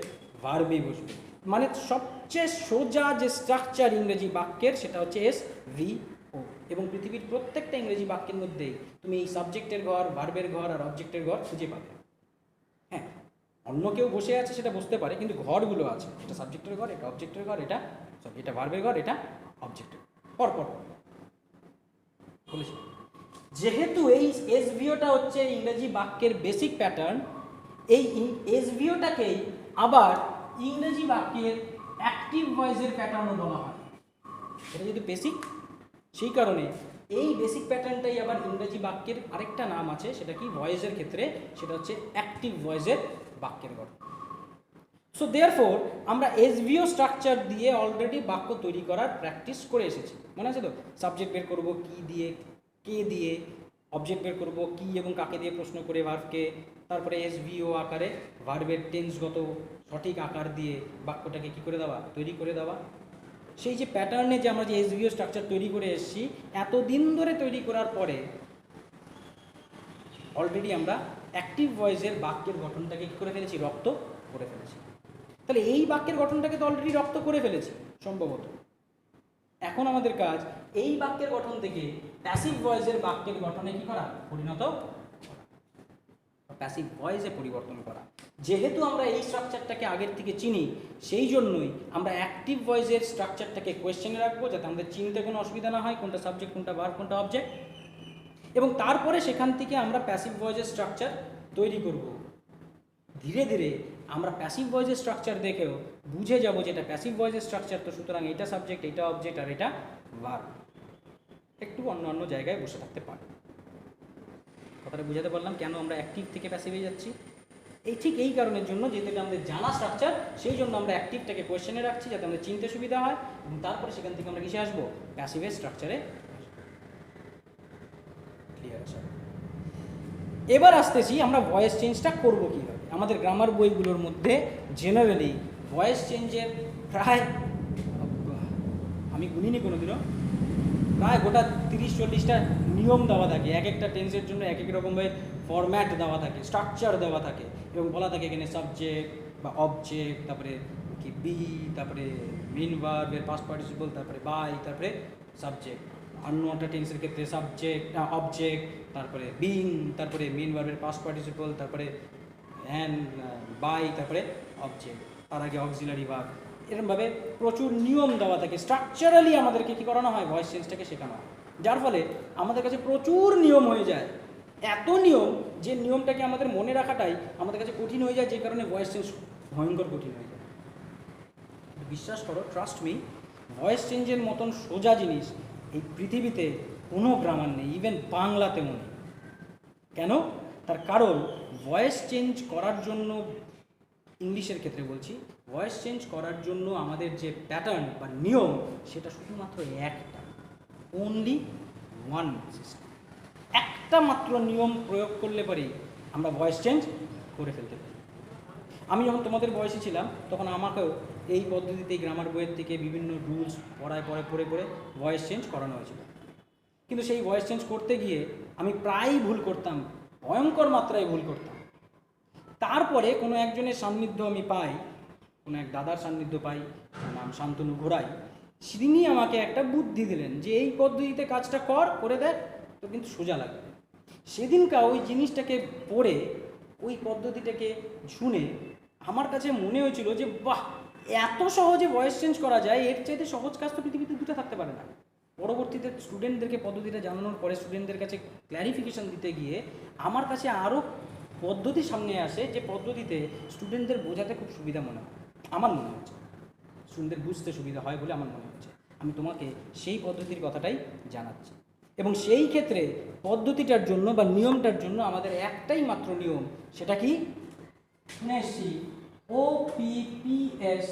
ভার্বই বসবে। মানে সবচেয়ে সোজা যে স্ট্রাকচার ইংরেজি বাক্যের সেটা হচ্ছে SVO। এবং পৃথিবীর প্রত্যেকটা ইংরেজি বাক্যের মধ্যেই তুমি এই সাবজেক্টের ঘর, ভার্বের ঘর আর অবজেক্টের ঘর খুঁজে পাবে। হ্যাঁ, অন্য কেউ বসে আছে সেটা বসতে পারে, কিন্তু ঘরগুলো আছে, এটা সাবজেক্টের ঘর, এটা অবজেক্টের ঘর, এটা ভার্বের ঘর, এটা অবজেক্টের পরপর বলেছি। যেহেতু এই SVOটা হচ্ছে ইংরেজি বাক্যের বেসিক প্যাটার্ন, এই SVOটাকেই আবার ইংরেজি বাক্যের অ্যাক্টিভ ভয়েসের প্যাটার্নও বলা হয়। এটা যেহেতু বেসিক, সেই কারণে এই বেসিক প্যাটার্নটাই আবার ইংরেজি বাক্যের আরেকটা নাম আছে, সেটা কি, ভয়েসের ক্ষেত্রে সেটা হচ্ছে অ্যাক্টিভ ভয়েসের বাক্যের গঠন। সো দেয়ারফোর আমরা SVO স্ট্রাকচার দিয়ে অলরেডি বাক্য তৈরি করার প্র্যাকটিস করে এসেছি, মনে আছে তো? সাবজেক্ট বের করবো কি দিয়ে, কে দিয়ে, অবজেক্ট বের করবো কি এবং কাকে দিয়ে প্রশ্ন করে ভার্বকে, তারপরে SVO আকারে ভার্বের টেন্সগত সঠিক আকার দিয়ে বাক্যটাকে কি করে দেওয়া, তৈরি করে দেওয়া। সেই যে প্যাটার্নে যে আমরা যে SVO স্ট্রাকচার তৈরি করে এসেছি, এতদিন ধরে তৈরি করার পরে অলরেডি আমরা অ্যাক্টিভ ভয়েসের বাক্যের গঠনটাকে কী করে ফেলেছি, রপ্ত করে ফেলেছি। তাহলে এই বাক্যের গঠনটাকে তো অলরেডি রপ্ত করে ফেলেছি সম্ভবত। এখন আমাদের কাজ এই বাক্যের গঠন থেকে প্যাসিভ ভয়েসের বাক্যের গঠনে কি করা, পরিণত প্যাসিভ ভয়েসে পরিবর্তন করা। যেহেতু আমরা এই স্ট্রাকচারটাকে আগের থেকে চিনি, সেই জন্যই আমরা অ্যাক্টিভ ভয়েসের স্ট্রাকচারটাকে কোয়েশ্চেনে রাখবো, যাতে আমাদের চিনতে কোনো অসুবিধা না হয় কোনটা সাবজেক্ট, কোনটা ভার্ব, কোনটা অবজেক্ট। এবং তারপরে সেখান থেকে আমরা প্যাসিভ ভয়েসের স্ট্রাকচার তৈরি করব। ধীরে ধীরে আমরা প্যাসিভ ভয়েসের স্ট্রাকচার দেখেও বুঝে যাব যে এটা প্যাসিভ ভয়েসের স্ট্রাকচার, তো সুতরাং এটা সাবজেক্ট, এটা অবজেক্ট, আর এটা ভার্ব। একটু অন্য অন্য জায়গায় বসে থাকতে পারে। কথাটা বুঝাতে পারলাম কেন আমরা অ্যাক্টিভ থেকে প্যাসিভে যাচ্ছি? ঠিক এই কারণের জন্য, যেহেতু এটা আমাদের জানা স্ট্রাকচার, সেই জন্য আমরা অ্যাক্টিভটাকে কোয়েশ্চেনে রাখছি যাতে আমাদের চিনতে সুবিধা হয়, এবং তারপরে সেখান থেকে আমরা কিসে আসবো, প্যাসিভের স্ট্রাকচারে। ক্লিয়ার আছে? এবার আসতেছি আমরা ভয়েস চেঞ্জটা করব কীভাবে। আমাদের গ্রামার বইগুলোর মধ্যে জেনারেলি ভয়েস চেঞ্জের প্রায়, আমি গুনিনি কোনোদিনও, প্রায় গোটা 30-40টা নিয়ম দেওয়া থাকে। এক একটা টেন্সের জন্য এক এক রকমের ফরম্যাট দেওয়া থাকে, স্ট্রাকচার দেওয়া থাকে, এবং বলা থাকে এখানে সাবজেক্ট বা অবজেক্ট, তারপরে কি বি, তারপরে মেইন ভার্বের পাস্ট পার্টিসিপল, তারপরে বাই, তারপরে সাবজেক্ট। অন্য একটা টেন্সের ক্ষেত্রে সাবজেক্ট, অবজেক্ট, তারপরে বিং, তারপরে মেইন ভার্বের পাস্ট পার্টিসিপল, তারপরে অ্যান্ড, বাই, তারপরে অবজেক্ট, তার আগে অক্সিলারি ভার্ব। এরকমভাবে প্রচুর নিয়ম দেওয়া থাকে। স্ট্রাকচারালি আমাদেরকে কী করানো হয়, ভয়েস চেঞ্জটাকে শেখানো হয়, যার ফলে আমাদের কাছে প্রচুর নিয়ম হয়ে যায়। এত নিয়ম যে নিয়মটাকে আমাদের মনে রাখাটাই আমাদের কাছে কঠিন হয়ে যায়, যে কারণে ভয়েস চেঞ্জ ভয়ঙ্কর কঠিন হয়ে যায়। বিশ্বাস করো, ট্রাস্ট মি, ভয়েস চেঞ্জের মতন সোজা জিনিস এই পৃথিবীতে কোনো গ্রামার নেই, ইভেন বাংলাতেও নেই। কেন? তার কারণ ভয়েস চেঞ্জ করার জন্য, ইংলিশের ক্ষেত্রে বলছি, ভয়েস চেঞ্জ করার জন্য আমাদের যে প্যাটার্ন বা নিয়ম, সেটা শুধুমাত্র একটা, অনলি ওয়ান সিস্টেম। একটা মাত্র নিয়ম প্রয়োগ করলে পরেই আমরা ভয়েস চেঞ্জ করে ফেলতে পারি। আমি যখন তোমাদের বয়সে ছিলাম, তখন আমাকেও এই পদ্ধতিতে গ্রামার বইয়ের থেকে বিভিন্ন রুলস পড়ে ভয়েস চেঞ্জ করানো হয়েছিল। কিন্তু সেই ভয়েস চেঞ্জ করতে গিয়ে আমি প্রায়ই ভুল করতাম, ভয়ঙ্কর মাত্রায় ভুল করতাম। তারপরে কোনো একজনের সান্নিধ্য আমি পাই, কোনো এক দাদার সান্নিধ্য পাই, নাম শান্তনু ঘোড়াই। তিনি আমাকে একটা বুদ্ধি দিলেন যে এই পদ্ধতিতে কাজটা করে দেখ, তো কিন্তু সোজা লাগবে। সেদিনকার ওই জিনিসটাকে পড়ে, ওই পদ্ধতিটাকে শুনে আমার কাছে মনে হয়েছিল যে বাহ, এত সহজে ভয়েস চেঞ্জ করা যায়, এর চাইতে সহজ কাজ তো পৃথিবীতে দুটো থাকতে পারে না। পরবর্তীতে স্টুডেন্টদেরকে পদ্ধতিটা জানানোর পরে, স্টুডেন্টদের কাছে ক্ল্যারিফিকেশন দিতে গিয়ে আমার কাছে আরও পদ্ধতি সামনে আসে, যে পদ্ধতিতে স্টুডেন্টদের বোঝাতে খুব সুবিধা মনে হয়, আমার মনে হচ্ছে। স্টুডেন্টদের বুঝতে সুবিধা হয় বলে আমার মনে হচ্ছে। আমি তোমাকে সেই পদ্ধতির কথাটাই জানাচ্ছি। এবং সেই ক্ষেত্রে পদ্ধতিটার জন্য বা নিয়মটার জন্য আমাদের একটাই মাত্র নিয়ম, সেটা কি শুনে এসছি, OPPS,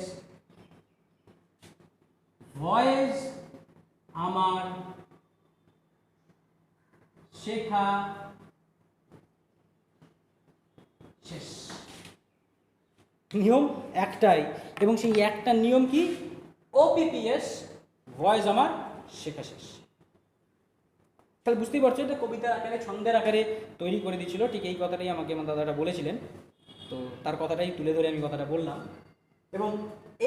ভয়েস আমার শেখা শেষ। নিয়ম একটাই, এবং সেই একটা নিয়ম কি, OPPS, ভয়েস আমার শেখা শেষ। তাহলে বুঝতেই পারছো, এটা কবিতার আকারে ছন্দের আকারে তৈরি করে দিয়েছিল, ঠিক এই কথাটাই আমাকে আমার দাদাটা বলেছিলেন, তো তার কথাটাই তুলে ধরে আমি কথাটা বললাম। এবং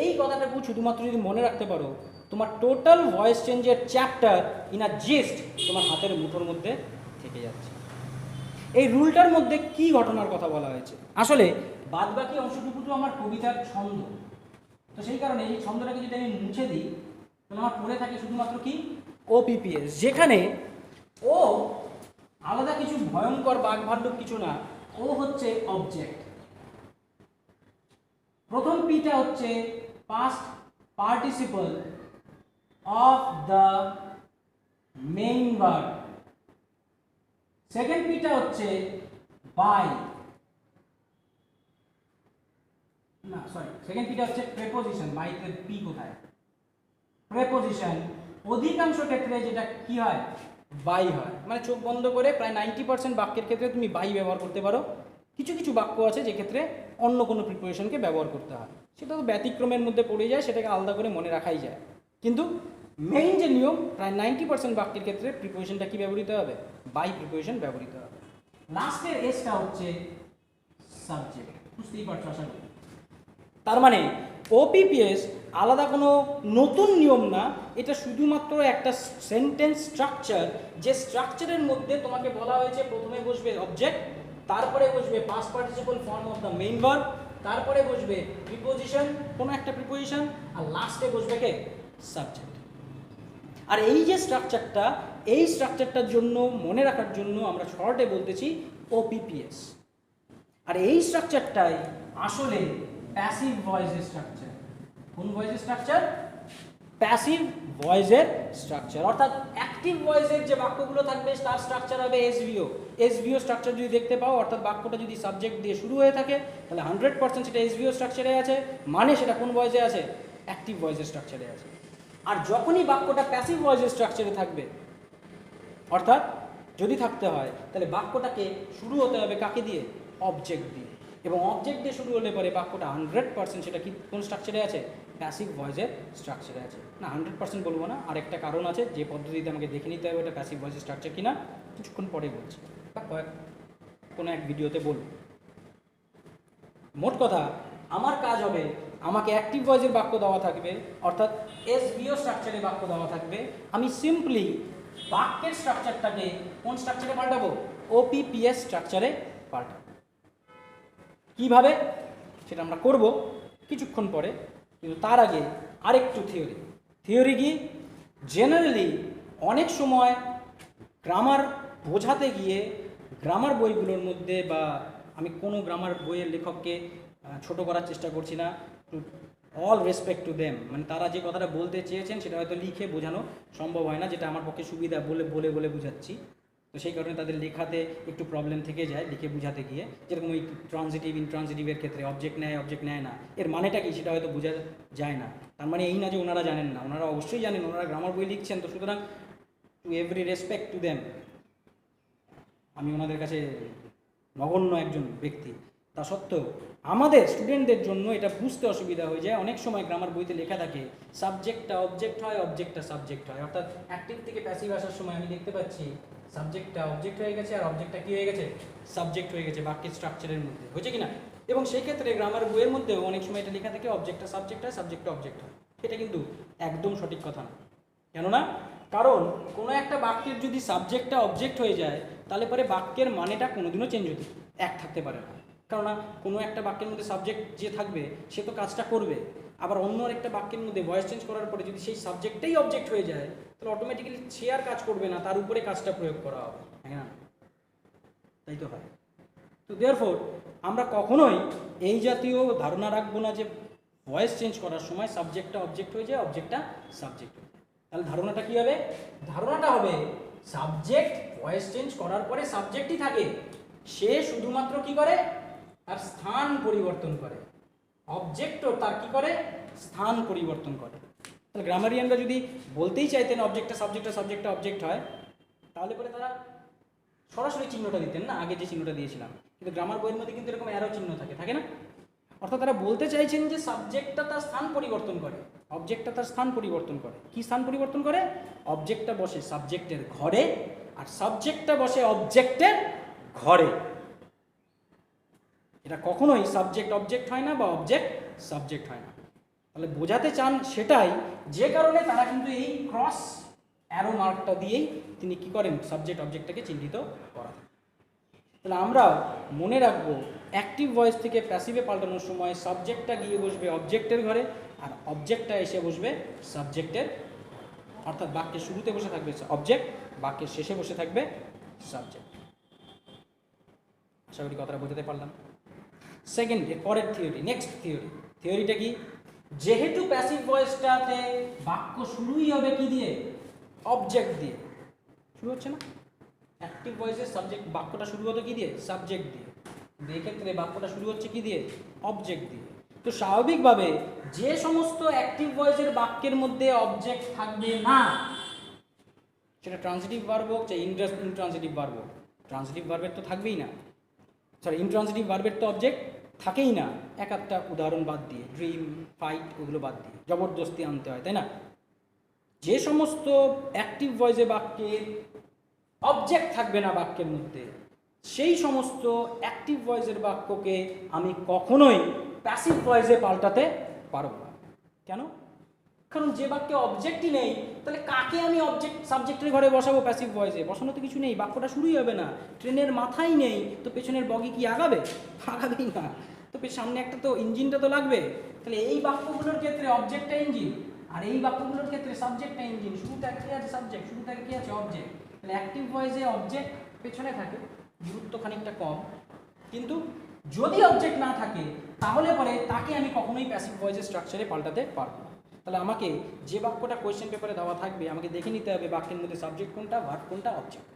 এই কথাটাকে শুধুমাত্র যদি মনে রাখতে পারো, তোমার টোটাল ভয়েস চেঞ্জের চ্যাপ্টার ইন আ জিস্ট তোমার হাতের মুঠোর মধ্যে থেকে যাচ্ছে। এই রুলটার মধ্যে কি ঘটনার কথা বলা হয়েছে, আসলে বাদবাকি অংশটুকু তো আমার কবিতার ছন্দ, তো সেই কারণে এই ছন্দটাকে যদি আমি মুছে দিই তাহলে আমার পড়ে থাকে শুধুমাত্র কি, OPPS, যেখানে ও আলাদা কিছু ভয়ঙ্কর বাগভাল্লুক কিছু না, ও হচ্ছে অবজেক্ট। প্রথম পিটা হচ্ছে past participle of the main verb, second পিটা হচ্ছে বাই, না সরি, সেকেন্ড পিটা হচ্ছে প্রেপোজিশন, বাইতে পি কোথায়, প্রেপোজিশন অধিকাংশ ক্ষেত্রে যেটা কি হয়, বাই হয়, মানে চোখ বন্ধ করে প্রায় 90% বাক্যের ক্ষেত্রে তুমি বাই ব্যবহার করতে পারো। কিছু কিছু বাক্য আছে যে ক্ষেত্রে অন্য কোনো প্রিপোজিশনকে ব্যবহার করতে হয়, সেটা তো ব্যতিক্রমের মধ্যে পড়ে যায়, সেটাকে আলাদা করে মনে রাখাই যায়। কিন্তু মেইন যে নিয়ম, প্রায় 90% বাক্যের ক্ষেত্রে প্রিপোজিশনটা কি ব্যবহৃত হবে, বাই প্রিপোজিশন ব্যবহৃত হবে। লাস্টের এসটা হচ্ছে সাবজেক্ট, বুঝতেই পারছো আশা করি। তার মানে OPPS আলাদা কোনো নতুন নিয়ম না, এটা শুধুমাত্র একটা সেন্টেন্স স্ট্রাকচার, যে স্ট্রাকচারের মধ্যে তোমাকে বলা হয়েছে প্রথমে বসবে অবজেক্ট, তারপরে বসবে past participle form of the main verb, তারপরে বসবে প্রিপোজিশন, কোনো একটা প্রিপোজিশন, আর লাস্টে বসবে কে, সাবজেক্ট। আর এই যে স্ট্রাকচারটা, এই স্ট্রাকচারটার জন্য মনে রাখার জন্য আমরা শর্টে বলতেছি OPPS। আর এই স্ট্রাকচারটাই আসলে প্যাসিভ ভয়েসের স্ট্রাকচার। কোন ভয়েসের স্ট্রাকচার, প্যাসিভ ভয়েসের স্ট্রাকচার। অর্থাৎ অ্যাক্টিভ ভয়েসের যে বাক্যগুলো থাকবে তার স্ট্রাকচার হবে SVO। SVO স্ট্রাকচার যদি দেখতে পাও, অর্থাৎ বাক্যটা যদি সাবজেক্ট দিয়ে শুরু হয়ে থাকে তাহলে 100% সেটা SVO স্ট্রাকচারে আছে, মানে সেটা কোন ভয়েসে আছে, অ্যাক্টিভ ভয়েসের স্ট্রাকচারে আছে। আর যখনই বাক্যটা প্যাসিভ ভয়েসের স্ট্রাকচারে থাকবে, অর্থাৎ যদি থাকতে হয় তাহলে বাক্যটাকে শুরু হতে হবে কাকে দিয়ে, অবজেক্ট দিয়ে, এবং অবজেক্ট দিয়ে শুরু হলে পরে বাক্যটা 100% সেটা কি কোন স্ট্রাকচারে আছে, প্যাসিভ ভয়েসের স্ট্রাকচারে আছে। না 100% বলবো না, আরেকটা কারণ আছে, যে পদ্ধতিতে আমাকে দেখে নিতে হবে ওটা প্যাসিভ ভয়েসের স্ট্রাকচার কিনা, কিছুক্ষণ পরে বলছি বা কোনো এক ভিডিওতে বলবো। মোট কথা, আমার কাজ হবে, আমাকে অ্যাক্টিভ ভয়েসের বাক্য দেওয়া থাকবে, অর্থাৎ SVO স্ট্রাকচারে বাক্য দেওয়া থাকবে, আমি সিম্পলি বাক্যের স্ট্রাকচারটাকে কোন স্ট্রাকচারে পাল্টাবো, OPPS স্ট্রাকচারে পাল্টাবো। কিভাবে সেটা আমরা করব কিছুক্ষণ পরে, কিন্তু তার আগে আরেকটু থিওরি কি, জেনারেলি অনেক সময় গ্রামার বোঝাতে গিয়ে গ্রামার বইগুলোর মধ্যে, বা আমি কোনো গ্রামার বইয়ের লেখককে ছোট করার চেষ্টা করছি না, to all respect to them, মানে তারা যে কথাটা বলতে চেয়েছেন সেটা হয়তো লিখে বোঝানো সম্ভব হয় না, যেটা আমার পক্ষে সুবিধা বলে বলে বলে বুঝাচ্ছি, তো সেই কারণে তাদের লেখাতে একটু প্রবলেম থেকে যায় লিখে বুঝাতে গিয়ে। যেরকম ওই ট্রানজিটিভ ইনট্রানজিটিভের ক্ষেত্রে অবজেক্ট নেয় না, এর মানেটা কি সেটা হয়তো বোঝা যায় না। তার মানে এই না যে ওনারা জানেন না, ওনারা অবশ্যই জানেন, ওনারা গ্রামার বই লিখছেন, তো সুতরাং to every respect to them, আমি ওনাদের কাছে নগণ্য একজন ব্যক্তি, তা সত্ত্বেও আমাদের স্টুডেন্টদের জন্য এটা বুঝতে অসুবিধা হয়ে যায়। অনেক সময় গ্রামার বইতে লেখা থাকে সাবজেক্টটা অবজেক্ট হয়, অবজেক্টটা সাবজেক্ট হয়, অর্থাৎ অ্যাক্টিভ থেকে প্যাসিভ আসার সময় আমি দেখতে পাচ্ছি সাবজেক্টটা অবজেক্ট হয়ে গেছে আর অবজেক্টটা কী হয়ে গেছে, সাবজেক্ট হয়ে গেছে বাক্যের স্ট্রাকচারের মধ্যে, হয়েছে কিনা। এবং সেই ক্ষেত্রে গ্রামার বইয়ের মধ্যেও অনেক সময় এটা লেখা থাকে অবজেক্টটা সাবজেক্ট হয়, সাবজেক্টটা অবজেক্ট হয়। এটা কিন্তু একদম সঠিক কথা না। কেননা কারণ কোনো একটা বাক্যের যদি সাবজেক্টটা অবজেক্ট হয়ে যায় তাহলে পরে বাক্যের মানেটা কোনোদিনও চেঞ্জ হতে এক থাকতে পারে না। কেননা কোনো একটা বাক্যের মধ্যে সাবজেক্ট যে থাকবে সে তো কাজটা করবে, আবার অন্য একটা বাক্যের মধ্যে ভয়েস চেঞ্জ করার পরে যদি সেই সাবজেক্টটাই অবজেক্ট হয়ে যায় তাহলে অটোমেটিক্যালি সে আর কাজ করবে না, তার উপরে কাজটা প্রয়োগ করা হবে, হ্যাঁ তাই তো হয়। তো দেয়ারফোর আমরা কখনোই এই জাতীয় ধারণা রাখবো না যে ভয়েস চেঞ্জ করার সময় সাবজেক্টটা অবজেক্ট হয়ে যায়, অবজেক্টটা সাবজেক্ট হয়ে যায়। তাহলে ধারণাটা কি হবে? ধারণাটা হবে সাবজেক্ট ভয়েস চেঞ্জ করার পরে সাবজেক্টই থাকে, সে শুধুমাত্র কি করে, তার স্থান পরিবর্তন করে। অবজেক্টও তার কি করে, স্থান পরিবর্তন করে। তাহলে গ্রামারিয়ানরা যদি বলতেই চাইতেন অবজেক্টটা সাবজেক্টটা সাবজেক্টটা অবজেক্ট হয়, তাহলে পরে তারা সরাসরি চিহ্নটা দিতেন না, আগে যে চিহ্নটা দিয়েছিলাম। কিন্তু গ্রামার বইয়ের মধ্যে কিন্তু এরকম অ্যারো চিহ্ন থাকে, থাকে না? অর্থাৎ তারা বলতে চাইছেন যে সাবজেক্টটা তার স্থান পরিবর্তন করে, অবজেক্টটা তার স্থান পরিবর্তন করে। কি স্থান পরিবর্তন করে? অবজেক্টটা বসে সাবজেক্টের ঘরে, আর সাবজেক্টটা বসে অবজেক্টের ঘরে। এটা কখনোই সাবজেক্ট অবজেক্ট হয় না বা অবজেক্ট সাবজেক্ট হয় না। তাহলে বোঝাতে চান সেটাই, যে কারণে তারা কিন্তু এই ক্রস অ্যারো মার্কটা দিয়েই তিনি কি করেন, সাবজেক্ট অবজেক্টটাকে চিহ্নিত করা। তাহলে আমরা মনে রাখবো অ্যাক্টিভ ভয়েস থেকে প্যাসিভে পাল্টানোর সময় সাবজেক্টটা গিয়ে বসবে অবজেক্টের ঘরে, আর অবজেক্টটা এসে বসবে সাবজেক্টের, অর্থাৎ বাক্যের শুরুতে বসে থাকবে অবজেক্ট, বাক্যের শেষে বসে থাকবে সাবজেক্ট। আশা করি কথাটা বোঝাতে পারলাম। সেকেন্ড, এর পরের থিওরি, নেক্সট থিওরিটা কি? যেহেতু প্যাসিভ ভয়েসটাতে বাক্য শুরুই হবে কি দিয়ে, অবজেক্ট দিয়ে শুরু হচ্ছে না। অ্যাক্টিভ ভয়েসের সাবজেক্ট বাক্যটা শুরু হতো কি দিয়ে, সাবজেক্ট দিয়ে। এক্ষেত্রে বাক্যটা শুরু হচ্ছে কি দিয়ে, অবজেক্ট দিয়ে। তো স্বাভাবিকভাবে যে সমস্ত অ্যাক্টিভ ভয়েসের বাক্যের মধ্যে অবজেক্ট থাকবে না, সেটা ট্রান্সিটিভ ভার্ব হোক চাই ইনট্রান্সিটিভ ভার্ব হোক, ট্রান্সিটিভ ভার্বের তো থাকবেই না, সরি ইনট্রান্সিটিভ ভার্বের তো অবজেক্ট থাকেই না, এক একটা উদাহরণ বাদ দিয়ে, ড্রিম, ফাইট, ওগুলো বাদ দিয়ে জবরদস্তি আনতে হয়, তাই না? যে সমস্ত অ্যাক্টিভ ভয়েসে বাক্যের অবজেক্ট থাকবে না বাক্যের মধ্যে, সেই সমস্ত অ্যাক্টিভ ভয়েসের বাক্যকে আমি কখনোই প্যাসিভ ভয়েসে পাল্টাতে পারবো না। কেন? কারণ যে বাক্যে অবজেক্টই নেই, তাহলে কাকে আমি অবজেক্ট সাবজেক্টের ঘরে বসাবো প্যাসিভ ভয়েসে? বসানো তো কিছু নেই, বাক্যটা শুরুই হবে না। ট্রেনের মাথাই নেই, তো পেছনের বগি কি আগাবে? আগাবেই না। তো সামনে একটা তো ইঞ্জিনটা তো লাগবে। তাহলে এই বাক্যগুলোর ক্ষেত্রে অবজেক্টটা ইঞ্জিন, আর এই বাক্যগুলোর ক্ষেত্রে সাবজেক্টটা ইঞ্জিন। শুরুতে কি আছে? সাবজেক্ট। শুরুতে কি আছে? অবজেক্ট। তাহলে অ্যাক্টিভ ভয়েসে অবজেক্ট পেছনে থাকে, গুরুত্ব খানিকটা কম। কিন্তু যদি অবজেক্ট না থাকে, তাহলে পরে তাকে আমি কখনোই প্যাসিভ ভয়েসের স্ট্রাকচারে পাল্টাতে পারবো না। তাহলে আমাকে যে বাক্যটা কোয়েশ্চেন পেপারে দেওয়া থাকবে, আমাকে দেখে নিতে হবে বাক্যের মধ্যে সাবজেক্ট কোনটা, ভার্ব কোনটা, অবজেক্ট।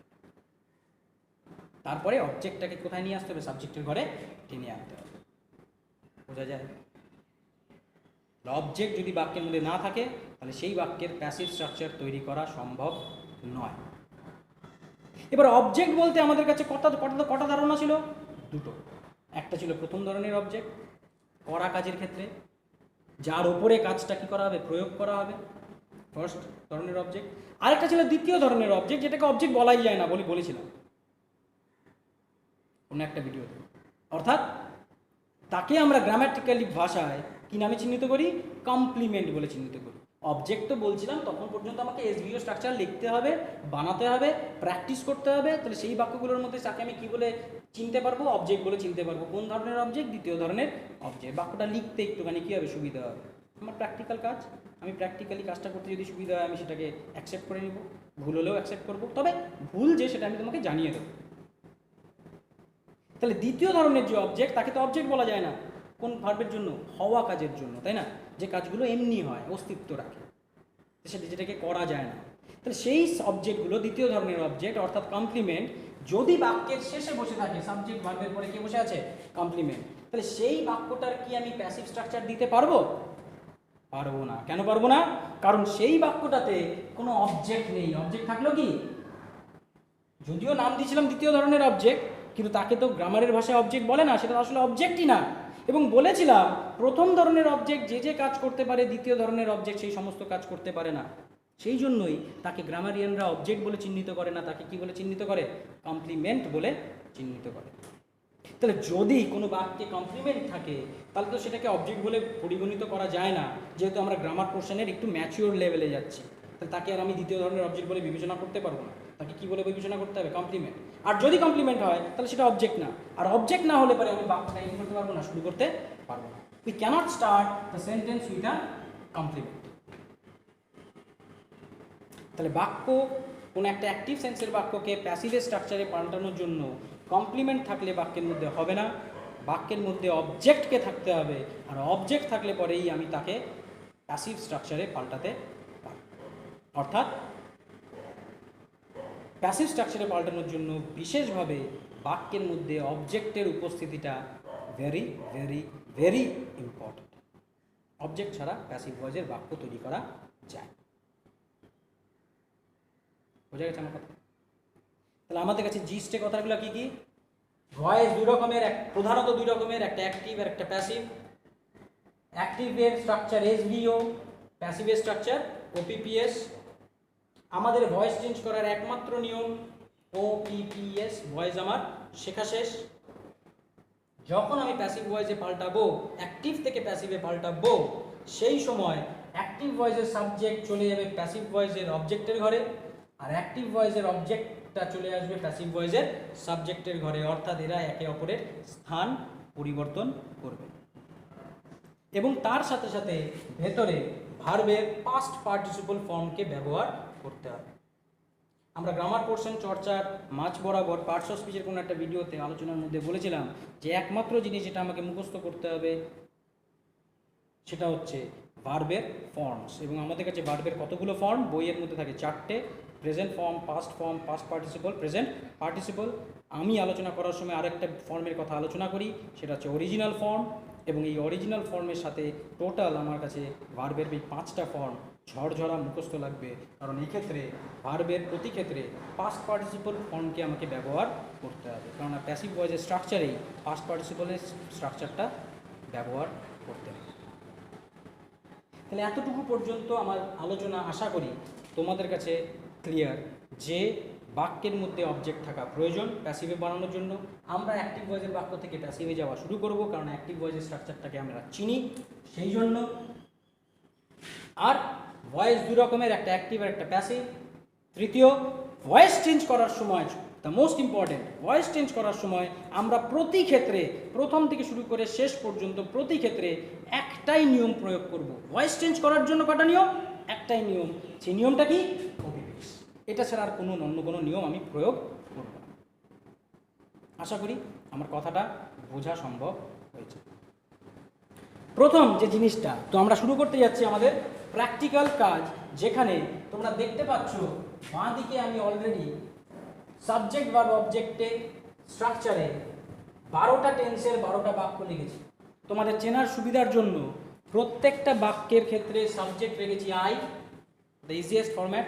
তারপরে অবজেক্টটাকে কোথায় নিয়ে আসতে হবে? সাবজেক্টের ঘরে টেনে আনতে হবে। বোঝা যায়? অবজেক্ট যদি বাক্যের মধ্যে না থাকে, তাহলে সেই বাক্যের প্যাসিভ স্ট্রাকচার তৈরি করা সম্ভব নয়। এবার অবজেক্ট বলতে আমাদের কাছে কটা ধারণা ছিল? দুটো। একটা ছিল প্রথম ধরনের অবজেক্ট, করা কাজের ক্ষেত্রে যার ওপরে কাজটা কি করা হবে, প্রয়োগ করা হবে, ফার্স্ট ধরনের অবজেক্ট। আরেকটা ছিল দ্বিতীয় ধরনের অবজেক্ট, যেটাকে অবজেক্ট বলাই যায় না বলেছিলাম কোনো একটা ভিডিওতে। অর্থাৎ তাকে আমরা গ্রামাটিক্যালি ভাষায় কি নামে চিহ্নিত করি? কমপ্লিমেন্ট বলে চিহ্নিত করি। অবজেক্ট তো বলছিলাম তখন পর্যন্ত আমাকে এসভিও স্ট্রাকচার লিখতে হবে, বানাতে হবে, প্র্যাকটিস করতে হবে। তাহলে সেই বাক্যগুলোর মধ্যে তাকে আমি কি বলে চিনতে পারবো? অবজেক্ট বলে চিনতে পারবো। কোন ধরনের অবজেক্ট? দ্বিতীয় ধরনের অবজেক্ট। বাক্যটা লিখতে একটুখানি কী হবে? সুবিধা হবে। আমার প্র্যাকটিক্যাল কাজ, আমি প্র্যাকটিক্যালি কাজটা করতে যদি সুবিধা হয়, আমি সেটাকে অ্যাকসেপ্ট করে নিব, ভুল হলেও অ্যাকসেপ্ট করবো। তবে ভুল যে সেটা আমি তোমাকে জানিয়ে দেবো। তাহলে দ্বিতীয় ধরনের যে অবজেক্ট, তাকে তো অবজেক্ট বলা যায় না। কোন ভার্বের জন্য? হওয়া কাজের জন্য, তাই না? যে কাজগুলো এমনি হয়, অস্তিত্ব রাখে, সেটা যেটাকে করা যায় না। তাহলে সেই অবজেক্টগুলো দ্বিতীয় ধরনের অবজেক্ট, অর্থাৎ কমপ্লিমেন্ট, যদি বাক্যের শেষে বসে থাকে, সাবজেক্ট ভার্বের পরে কে বসে আছে? কমপ্লিমেন্ট। তাহলে সেই বাক্যটার কি আমি প্যাসিভ স্ট্রাকচার দিতে পারবো? পারবো না। কেন পারবো না? কারণ সেই বাক্যটাতে কোনো অবজেক্ট নেই। অবজেক্ট থাকলো কি? যদিও নাম দিয়েছিলাম দ্বিতীয় ধরনের অবজেক্ট, কিন্তু তাকে তো গ্রামারের ভাষায় অবজেক্ট বলে না, সেটা আসলে অবজেক্টই না। এবং বলেছিলাম প্রথম ধরনের অবজেক্ট যে কাজ করতে পারে, দ্বিতীয় ধরনের অবজেক্ট সেই সমস্ত কাজ করতে পারে না। সেই জন্যই তাকে গ্রামারিয়ানরা অবজেক্ট বলে চিহ্নিত করে না, তাকে কি বলে চিহ্নিত করে? কমপ্লিমেন্ট বলে চিহ্নিত করে। তাহলে যদি কোনো বাক্যে কমপ্লিমেন্ট থাকে, তাহলে তো সেটাকে অবজেক্ট বলে পরিগণিত করা যায় না, যেহেতু আমরা গ্রামার পোর্শনের একটু ম্যাচিওর লেভেলে যাচ্ছি। তাহলে তাকে আর আমি দ্বিতীয় ধরনের অবজেক্ট বলে বিবেচনা করতে পারবো না। তাকে কি বলে বিবেচনা করতে হবে? কমপ্লিমেন্ট। আর যদি কমপ্লিমেন্ট হয়, তাহলে সেটা অবজেক্ট না। আর অবজেক্ট না হলে পরে আমি বাক্যটা কি করতে পারবো না? শুরু করতে পারবো না। We can't start the sentence with a complement. তাহলে বাক্য, কোনো একটা অ্যাক্টিভ সেন্সের বাক্যকে প্যাসিভ স্ট্রাকচারে পাল্টানোর জন্য কমপ্লিমেন্ট থাকলে বাক্যের মধ্যে হবে না। বাক্যের মধ্যে অবজেক্টকে থাকতে হবে, আর অবজেক্ট থাকলে পরেই আমি তাকে প্যাসিভ স্ট্রাকচারে পাল্টাতে পারি। অর্থাৎ প্যাসিভ স্ট্রাকচারে পাল্টানোর জন্য বিশেষভাবে বাক্যের মধ্যে অবজেক্টের উপস্থিতিটা very very very important. Object ছাড়া প্যাসিভ ভয়েসের বাক্য তৈরি করা যায়। বোঝা গেছে আমার কথা? তাহলে আমাদের কাছে জিস্টে কথাগুলো কি কি? ভয়েস দুই রকমের, প্রধানত দুই রকমের, একটা অ্যাক্টিভ আর একটা প্যাসিভ। অ্যাক্টিভের স্ট্রাকচার এসভিও, প্যাসিভের স্ট্রাকচার ওপিপিএস। আমাদের ভয়েস চেঞ্জ করার একমাত্র নিয়ম ওপিপিএস, ভয়েস আমার শেখা শেষ। যখন আমি প্যাসিভ ভয়েসে পাল্টাবো, অ্যাক্টিভ থেকে প্যাসিভে পাল্টাবো, সেই সময় অ্যাক্টিভ ভয়েসের সাবজেক্ট চলে যাবে প্যাসিভ ভয়েসের অবজেক্টের ঘরে, আর অ্যাক্টিভ ভয়েসের অবজেক্টটা চলে আসবে প্যাসিভ ভয়েসের সাবজেক্টের ঘরে। অর্থাৎ এরা একে অপরের স্থান পরিবর্তন করবে। এবং তার সাথে সাথে ভেতরে ভার্বের পাস্ট পার্টিসিপল ফর্মকে ব্যবহার করতে হবে। আমরা গ্রামার পোর্শন চর্চার মাঝ বরাবর পার্টস অফ স্পিচের কোনো একটা ভিডিওতে আলোচনার মধ্যে বলেছিলাম যে একমাত্র জিনিস যেটা আমাকে মুখস্থ করতে হবে সেটা হচ্ছে ভার্বের ফর্মস। এবং আমাদের কাছে ভার্বের কতগুলো ফর্ম? বইয়ের মধ্যে থাকে 4টে। Present form, past form, past participle, present participle. আমি আলোচনা করার সময় আরেকটা ফর্মের কথা আলোচনা করি, সেটা হচ্ছে অরিজিনাল ফর্ম। এবং এই অরিজিনাল ফর্মের সাথে টোটাল আমার কাছে ভার্বের এই 5টা ফর্ম ঝরঝরা মুখস্থ লাগবে, কারণ এই ক্ষেত্রে ভার্বের প্রতি ক্ষেত্রে পাস্ট পার্টিসিপল ফর্মকে আমাকে ব্যবহার করতে হবে, কারণ প্যাসিভ ভয়েসের স্ট্রাকচারেই পাস্ট পার্টিসিপলের স্ট্রাকচারটা ব্যবহার করতে হবে। তাহলে এতটুকু পর্যন্ত আমার আলোচনা আশা করি তোমাদের কাছে ক্লিয়ার যে বাক্যের মধ্যে অবজেক্ট থাকা প্রয়োজন প্যাসিভে বানানোর জন্য। আমরা অ্যাক্টিভ ভয়েসের বাক্য থেকে প্যাসিভে যাওয়া শুরু করব, কারণ অ্যাক্টিভ ভয়েসের স্ট্রাকচারটাকে আমরা চিনি সেই জন্য। আর ভয়েস দুই রকমের, একটা অ্যাক্টিভ আর একটা প্যাসিভ। তৃতীয়, ভয়েস চেঞ্জ করার সময়, the most important, voice change করার সময় আমরা প্রতি ক্ষেত্রে প্রথম থেকে শুরু করে শেষ পর্যন্ত প্রতি ক্ষেত্রে একটাই নিয়ম প্রয়োগ করব। ভয়েস চেঞ্জ করার জন্য কটা নিয়ম? একটাই নিয়ম। সেই নিয়মটা কি? ওপিপিএস। এটা ছাড়া আর অন্য কোনো নিয়ম আমি প্রয়োগ করব না। আশা করি আমার কথাটা বোঝা সম্ভব হয়েছে। প্রথম যে জিনিসটা, তো আমরা শুরু করতে যাচ্ছি আমাদের প্র্যাকটিক্যাল কাজ, যেখানে তোমরা দেখতে পাচ্ছ বাঁ দিকে আমি অলরেডি সাবজেক্ট ভার্ব অবজেক্টে স্ট্রাকচারে 12টা টেন্সের 12টা বাক্য লিখেছি। তোমাদের চেনার সুবিধার জন্য প্রত্যেকটা বাক্যের ক্ষেত্রে সাবজেক্ট রেখেছি I, the easiest format.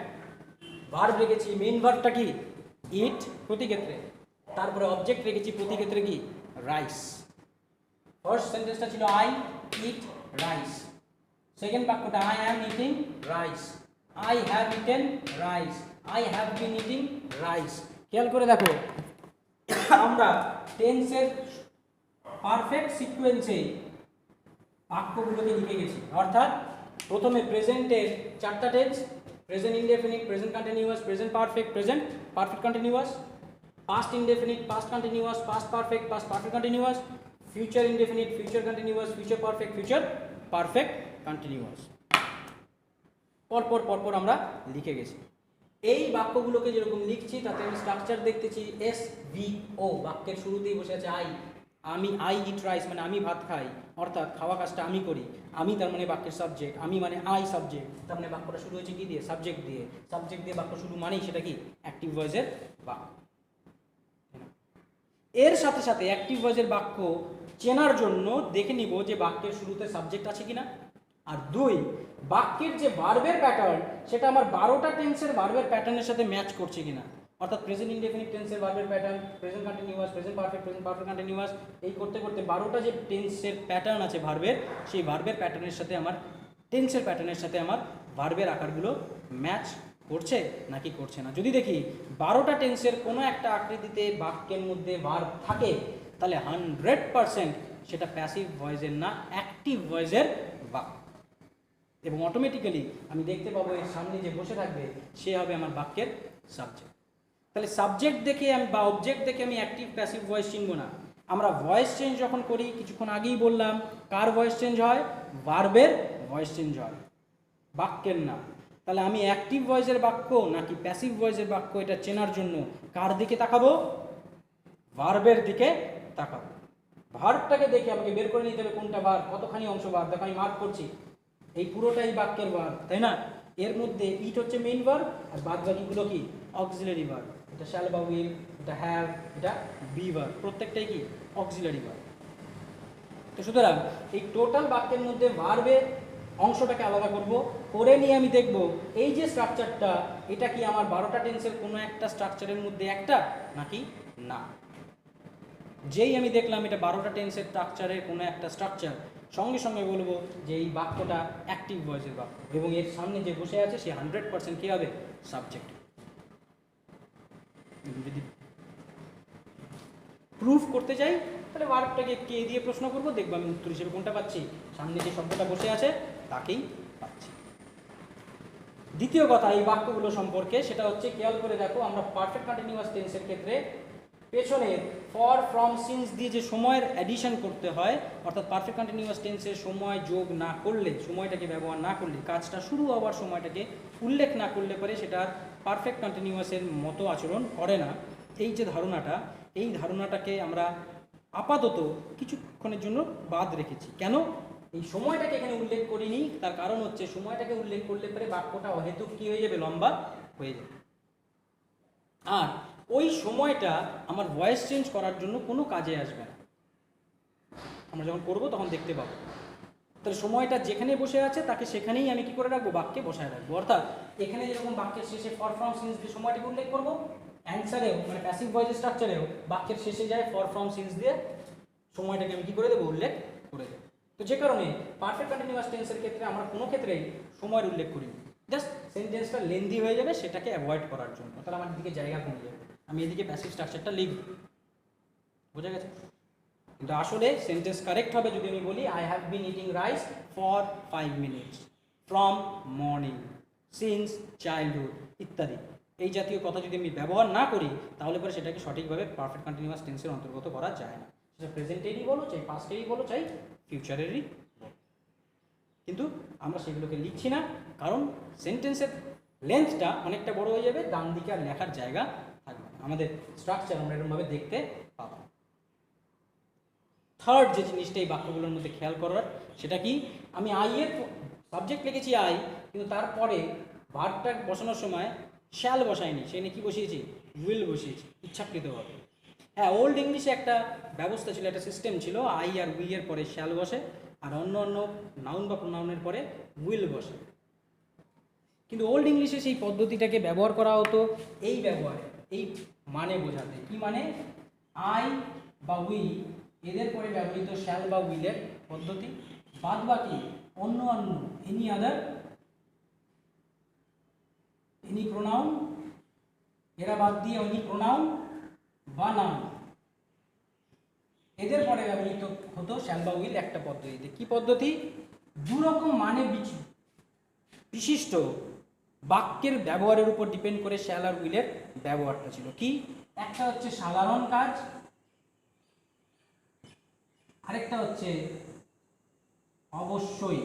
Verb রেখেছি, মেইন ভার্বটা কি? ইট, প্রতি ক্ষেত্রে। তারপরে অবজেক্ট রেখেছি প্রতি ক্ষেত্রে কি? রাইস। ফার্স্ট সেন্টেন্সটা ছিল আই ইট রাইস। সেকেন্ড বাক্যটা I am eating rice, I have eaten rice, I have been eating rice. খেয়াল করে দেখো, আমরা টেন্সের পারফেক্ট সিকোয়েন্সে বাক্যগুলোকে লিখে গেছি। অর্থাৎ প্রথমে প্রেজেন্টের 4টা tense, present indefinite, present continuous, present perfect, present perfect continuous, past indefinite, past continuous, past perfect, past perfect continuous, future indefinite, future continuous, future perfect, future perfect continuous. পরপর আমরা লিখে গেছি। এই বাক্যগুলোকে যেরকম লিখছি তাতে আমি স্ট্রাকচার দেখতেছি এস ভি ও। বাক্যের শুরুতেই বসে আছে আই, আমি আই ইট রাইস মানে আমি ভাত খাই, অর্থাৎ খাওয়া কাজটা আমি করি। আমি তার মানে বাক্যের সাবজেক্ট, আমি মানে আই সাবজেক্ট, তার মানে বাক্যটা শুরু হয়েছে কি দিয়ে? সাবজেক্ট দিয়ে। সাবজেক্ট দিয়ে বাক্য শুরু মানেই সেটা কি? অ্যাক্টিভ ভয়েসের বাক্য। এর সাথে সাথে অ্যাক্টিভ ভয়েসের বাক্য চেনার জন্য দেখে নিব যে বাক্যের শুরুতে সাবজেক্ট আছে কিনা। আর 2, বাক্যের যে ভার্বের প্যাটার্ন সেটা আমার 12টা টেন্সের ভার্বের প্যাটার্নের সাথে ম্যাচ করছে কিনা। অর্থাৎ প্রেজেন্ট ইনডেফিনিট টেন্সের ভার্বের pattern, present continuous, present perfect continuous, এই করতে করতে 12টা যে টেন্সের প্যাটার্ন আছে ভার্বের, সেই ভার্বের প্যাটার্নের সাথে আমার টেন্সের প্যাটার্নের সাথে আমার ভার্বের আকারগুলো ম্যাচ করছে নাকি করছে না। যদি দেখি 12টা টেন্সের কোনো একটা আকৃতিতে বাক্যের মধ্যে ভার্ব থাকে, তাহলে 100% সেটা প্যাসিভ ভয়েসের না, অ্যাক্টিভ ভয়েসের বাক্য। এবং অটোমেটিক্যালি আমি দেখতে পাবো এর সামনে যে বসে থাকবে সে হবে আমার বাক্যের সাবজেক্ট। তাহলে সাবজেক্ট দেখে আমি বা অবজেক্ট দেখে আমি অ্যাক্টিভ প্যাসিভ ভয়েস চিনব না। আমরা ভয়েস চেঞ্জ যখন করি, কিছুক্ষণ আগেই বললাম, কার ভয়েস চেঞ্জ হয়? ভার্বের ভয়েস চেঞ্জ হয়, বাক্যের না। তাহলে আমি অ্যাক্টিভ ভয়েসের বাক্য নাকি প্যাসিভ ভয়েসের বাক্য এটা চেনার জন্য কার দিকে তাকাবো? ভার্বের দিকে তাকাবো। ভার্বটাকে দেখে আমাকে বের করে নিতে হবে কোনটা ভার্ব, কতখানি অংশ ভার্ব। দেখো আমি মার্ক করছি, এই পুরোটাই বাক্যের ভার্ব, তাই না? এর মধ্যে ইট হচ্ছে মেইন ভার্ব, আর বাদ বাকিগুলো কি অক্সিলারি ভার্ব। এটা শ্যাল বা উইল, এটা হ্যাভ, এটা বি ভার্ব, প্রত্যেকটাই কি অক্সিলারি ভার্ব। তো সুতরাং এই টোটাল বাক্যের মধ্যে ভার্বের অংশটাকে আলাদা করব, করে নিয়ে আমি দেখব এই যে স্ট্রাকচারটা, এটা কি আমার 12টা টেন্সের কোনো একটা স্ট্রাকচারের মধ্যে একটা নাকি না। যেই আমি দেখলাম এটা 12টা টেন্সের স্ট্রাকচারের কোনো একটা স্ট্রাকচার, সঙ্গে সঙ্গে বলবো যে এই বাক্যটা অ্যাক্টিভ ভয়েসের বাক্য, এবং এর সামনে যে বসে আছে সে 100% কী হবে, সাবজেক্ট। যদি প্রুফ করতে চাই তাহলে ভার্বটাকে কে দিয়ে প্রশ্ন করবো, দেখবো আমি উত্তর হিসেবে কোনটা পাচ্ছি, সামনে যে শব্দটা বসে আছে তাকেই পাচ্ছি। দ্বিতীয় কথা এই বাক্যগুলো সম্পর্কে, সেটা হচ্ছে খেয়াল করে দেখো, আমরা পারফেক্ট কন্টিনিউয়াস টেন্সের ক্ষেত্রে পেছনের ফর, ফ্রম, সিন্স দিয়ে যে সময়ের অ্যাডিশন করতে হয়, অর্থাৎ পারফেক্ট কন্টিনিউয়াস টেন্সের সময় যোগ না করলে, সময়টাকে ব্যবহার না করলে, কাজটা শুরু হওয়ার সময়টাকে উল্লেখ না করলে পরে সেটা পারফেক্ট কন্টিনিউয়াসের মতো আচরণ করে না। এই যে ধারণাটা, এই ধারণাটাকে আমরা আপাতত কিছুক্ষণের জন্য বাদ রেখেছি। কেন এই সময়টাকে এখানে উল্লেখ করিনি, তার কারণ হচ্ছে সময়টাকে উল্লেখ করলে পরে বাক্যটা অহেতুক কী হয়ে যাবে, লম্বা হয়ে যাবে। আর ওই সময়টা আমার ভয়েস চেঞ্জ করার জন্য কোনো কাজে আসবে না, আমরা যখন করব তখন দেখতে পাবো। তাহলে সময়টা যেখানে বসে আছে তাকে সেখানেই আমি কি করে রাখবো, বাক্যে বসায় রাখবো। অর্থাৎ এখানে যেরকম বাক্যের শেষে ফর, ফ্রম, সিন্স দিয়ে সময়টাকে উল্লেখ করবো, অ্যান্সারেও মানে প্যাসিভ ভয়েস স্ট্রাকচারেও বাক্যের শেষে যায় ফর, ফ্রম, সিন্স দিয়ে সময়টাকে আমি কি করে দেবো, উল্লেখ করে দেবো। তো যে কারণে পারফেক্ট কন্টিনিউয়াস টেন্সের ক্ষেত্রে আমরা কোনো ক্ষেত্রেই সময়ের উল্লেখ করি, জাস্ট সেন্টেন্সটা লেন্দি হয়ে যাবে সেটাকে অ্যাভয়েড করার জন্য, তাহলে আমার দিকে জায়গা কমে যাবে, আমি এদিকে প্যাসিভ স্ট্রাকচারটা লিখব। বোঝা গেছে? কিন্তু আসলে সেন্টেন্স কারেক্ট হবে যদি আমি বলি I have been eating rice for 5 minutes, from morning, since childhood ইত্যাদি। এই জাতীয় কথা যদি আমি ব্যবহার না করি তাহলে পরে সেটাকে সঠিকভাবে পারফেক্ট কন্টিনিউয়াস টেন্সের অন্তর্গত করা যায় না। সেটা প্রেজেন্টেরই বলো, চাই পাস্টেরই বলো, চাই ফিউচারেরই বলো। কিন্তু আমরা সেগুলোকে লিখছি না, কারণ সেন্টেন্সের লেন্থটা অনেকটা বড় হয়ে যাবে, ডান দিকে আর লেখার জায়গা থাকবে না, আমাদের স্ট্রাকচার আমরা এরকমভাবে দেখতে পাবো। থার্ড যে জিনিসটা এই বাক্যগুলোর মধ্যে খেয়াল করার, সেটা কি, আমি আই এর সাবজেক্ট লিখেছি আই, কিন্তু তারপরে ভার্বটা বসানোর সময় শ্যাল বসাইনি, সেখানে কি বসিয়েছি, উইল বসিয়েছি ইচ্ছাকৃতভাবে। হ্যাঁ, ওল্ড ইংলিশে একটা ব্যবস্থা ছিল, একটা সিস্টেম ছিল, আই আর উই এর পরে শ্যাল বসে, আর অন্য অন্য নাউন বা প্রোনাউনের পরে উইল বসে। কিন্তু ওল্ড ইংলিশে সেই পদ্ধতিটাকে ব্যবহার করা হতো এই ব্যবহারে, এই মানে বোঝাতে। কি মানে, আই বা উই এদের পরে ব্যবহৃত শ্যাল বা উইলের পদ্ধতি, বাদ বাকি অন্য অন্য এনি আদার, এনি প্রোনাউন, এরা বাদ দিয়ে এনি প্রোনাউন বা নাউন, এদের পরে ব্যবহৃত হতো শ্যাল বা উইল একটা পদ্ধতিতে। কি পদ্ধতি, দুরকম মানে বিশিষ্ট বাক্যের ব্যবহারের উপর ডিপেন্ড করে শ্যাল আর উইলের ব্যবহারটা ছিল। কি, একটা হচ্ছে সাধারণ কাজ, আরেকটা হচ্ছে অবশ্যই।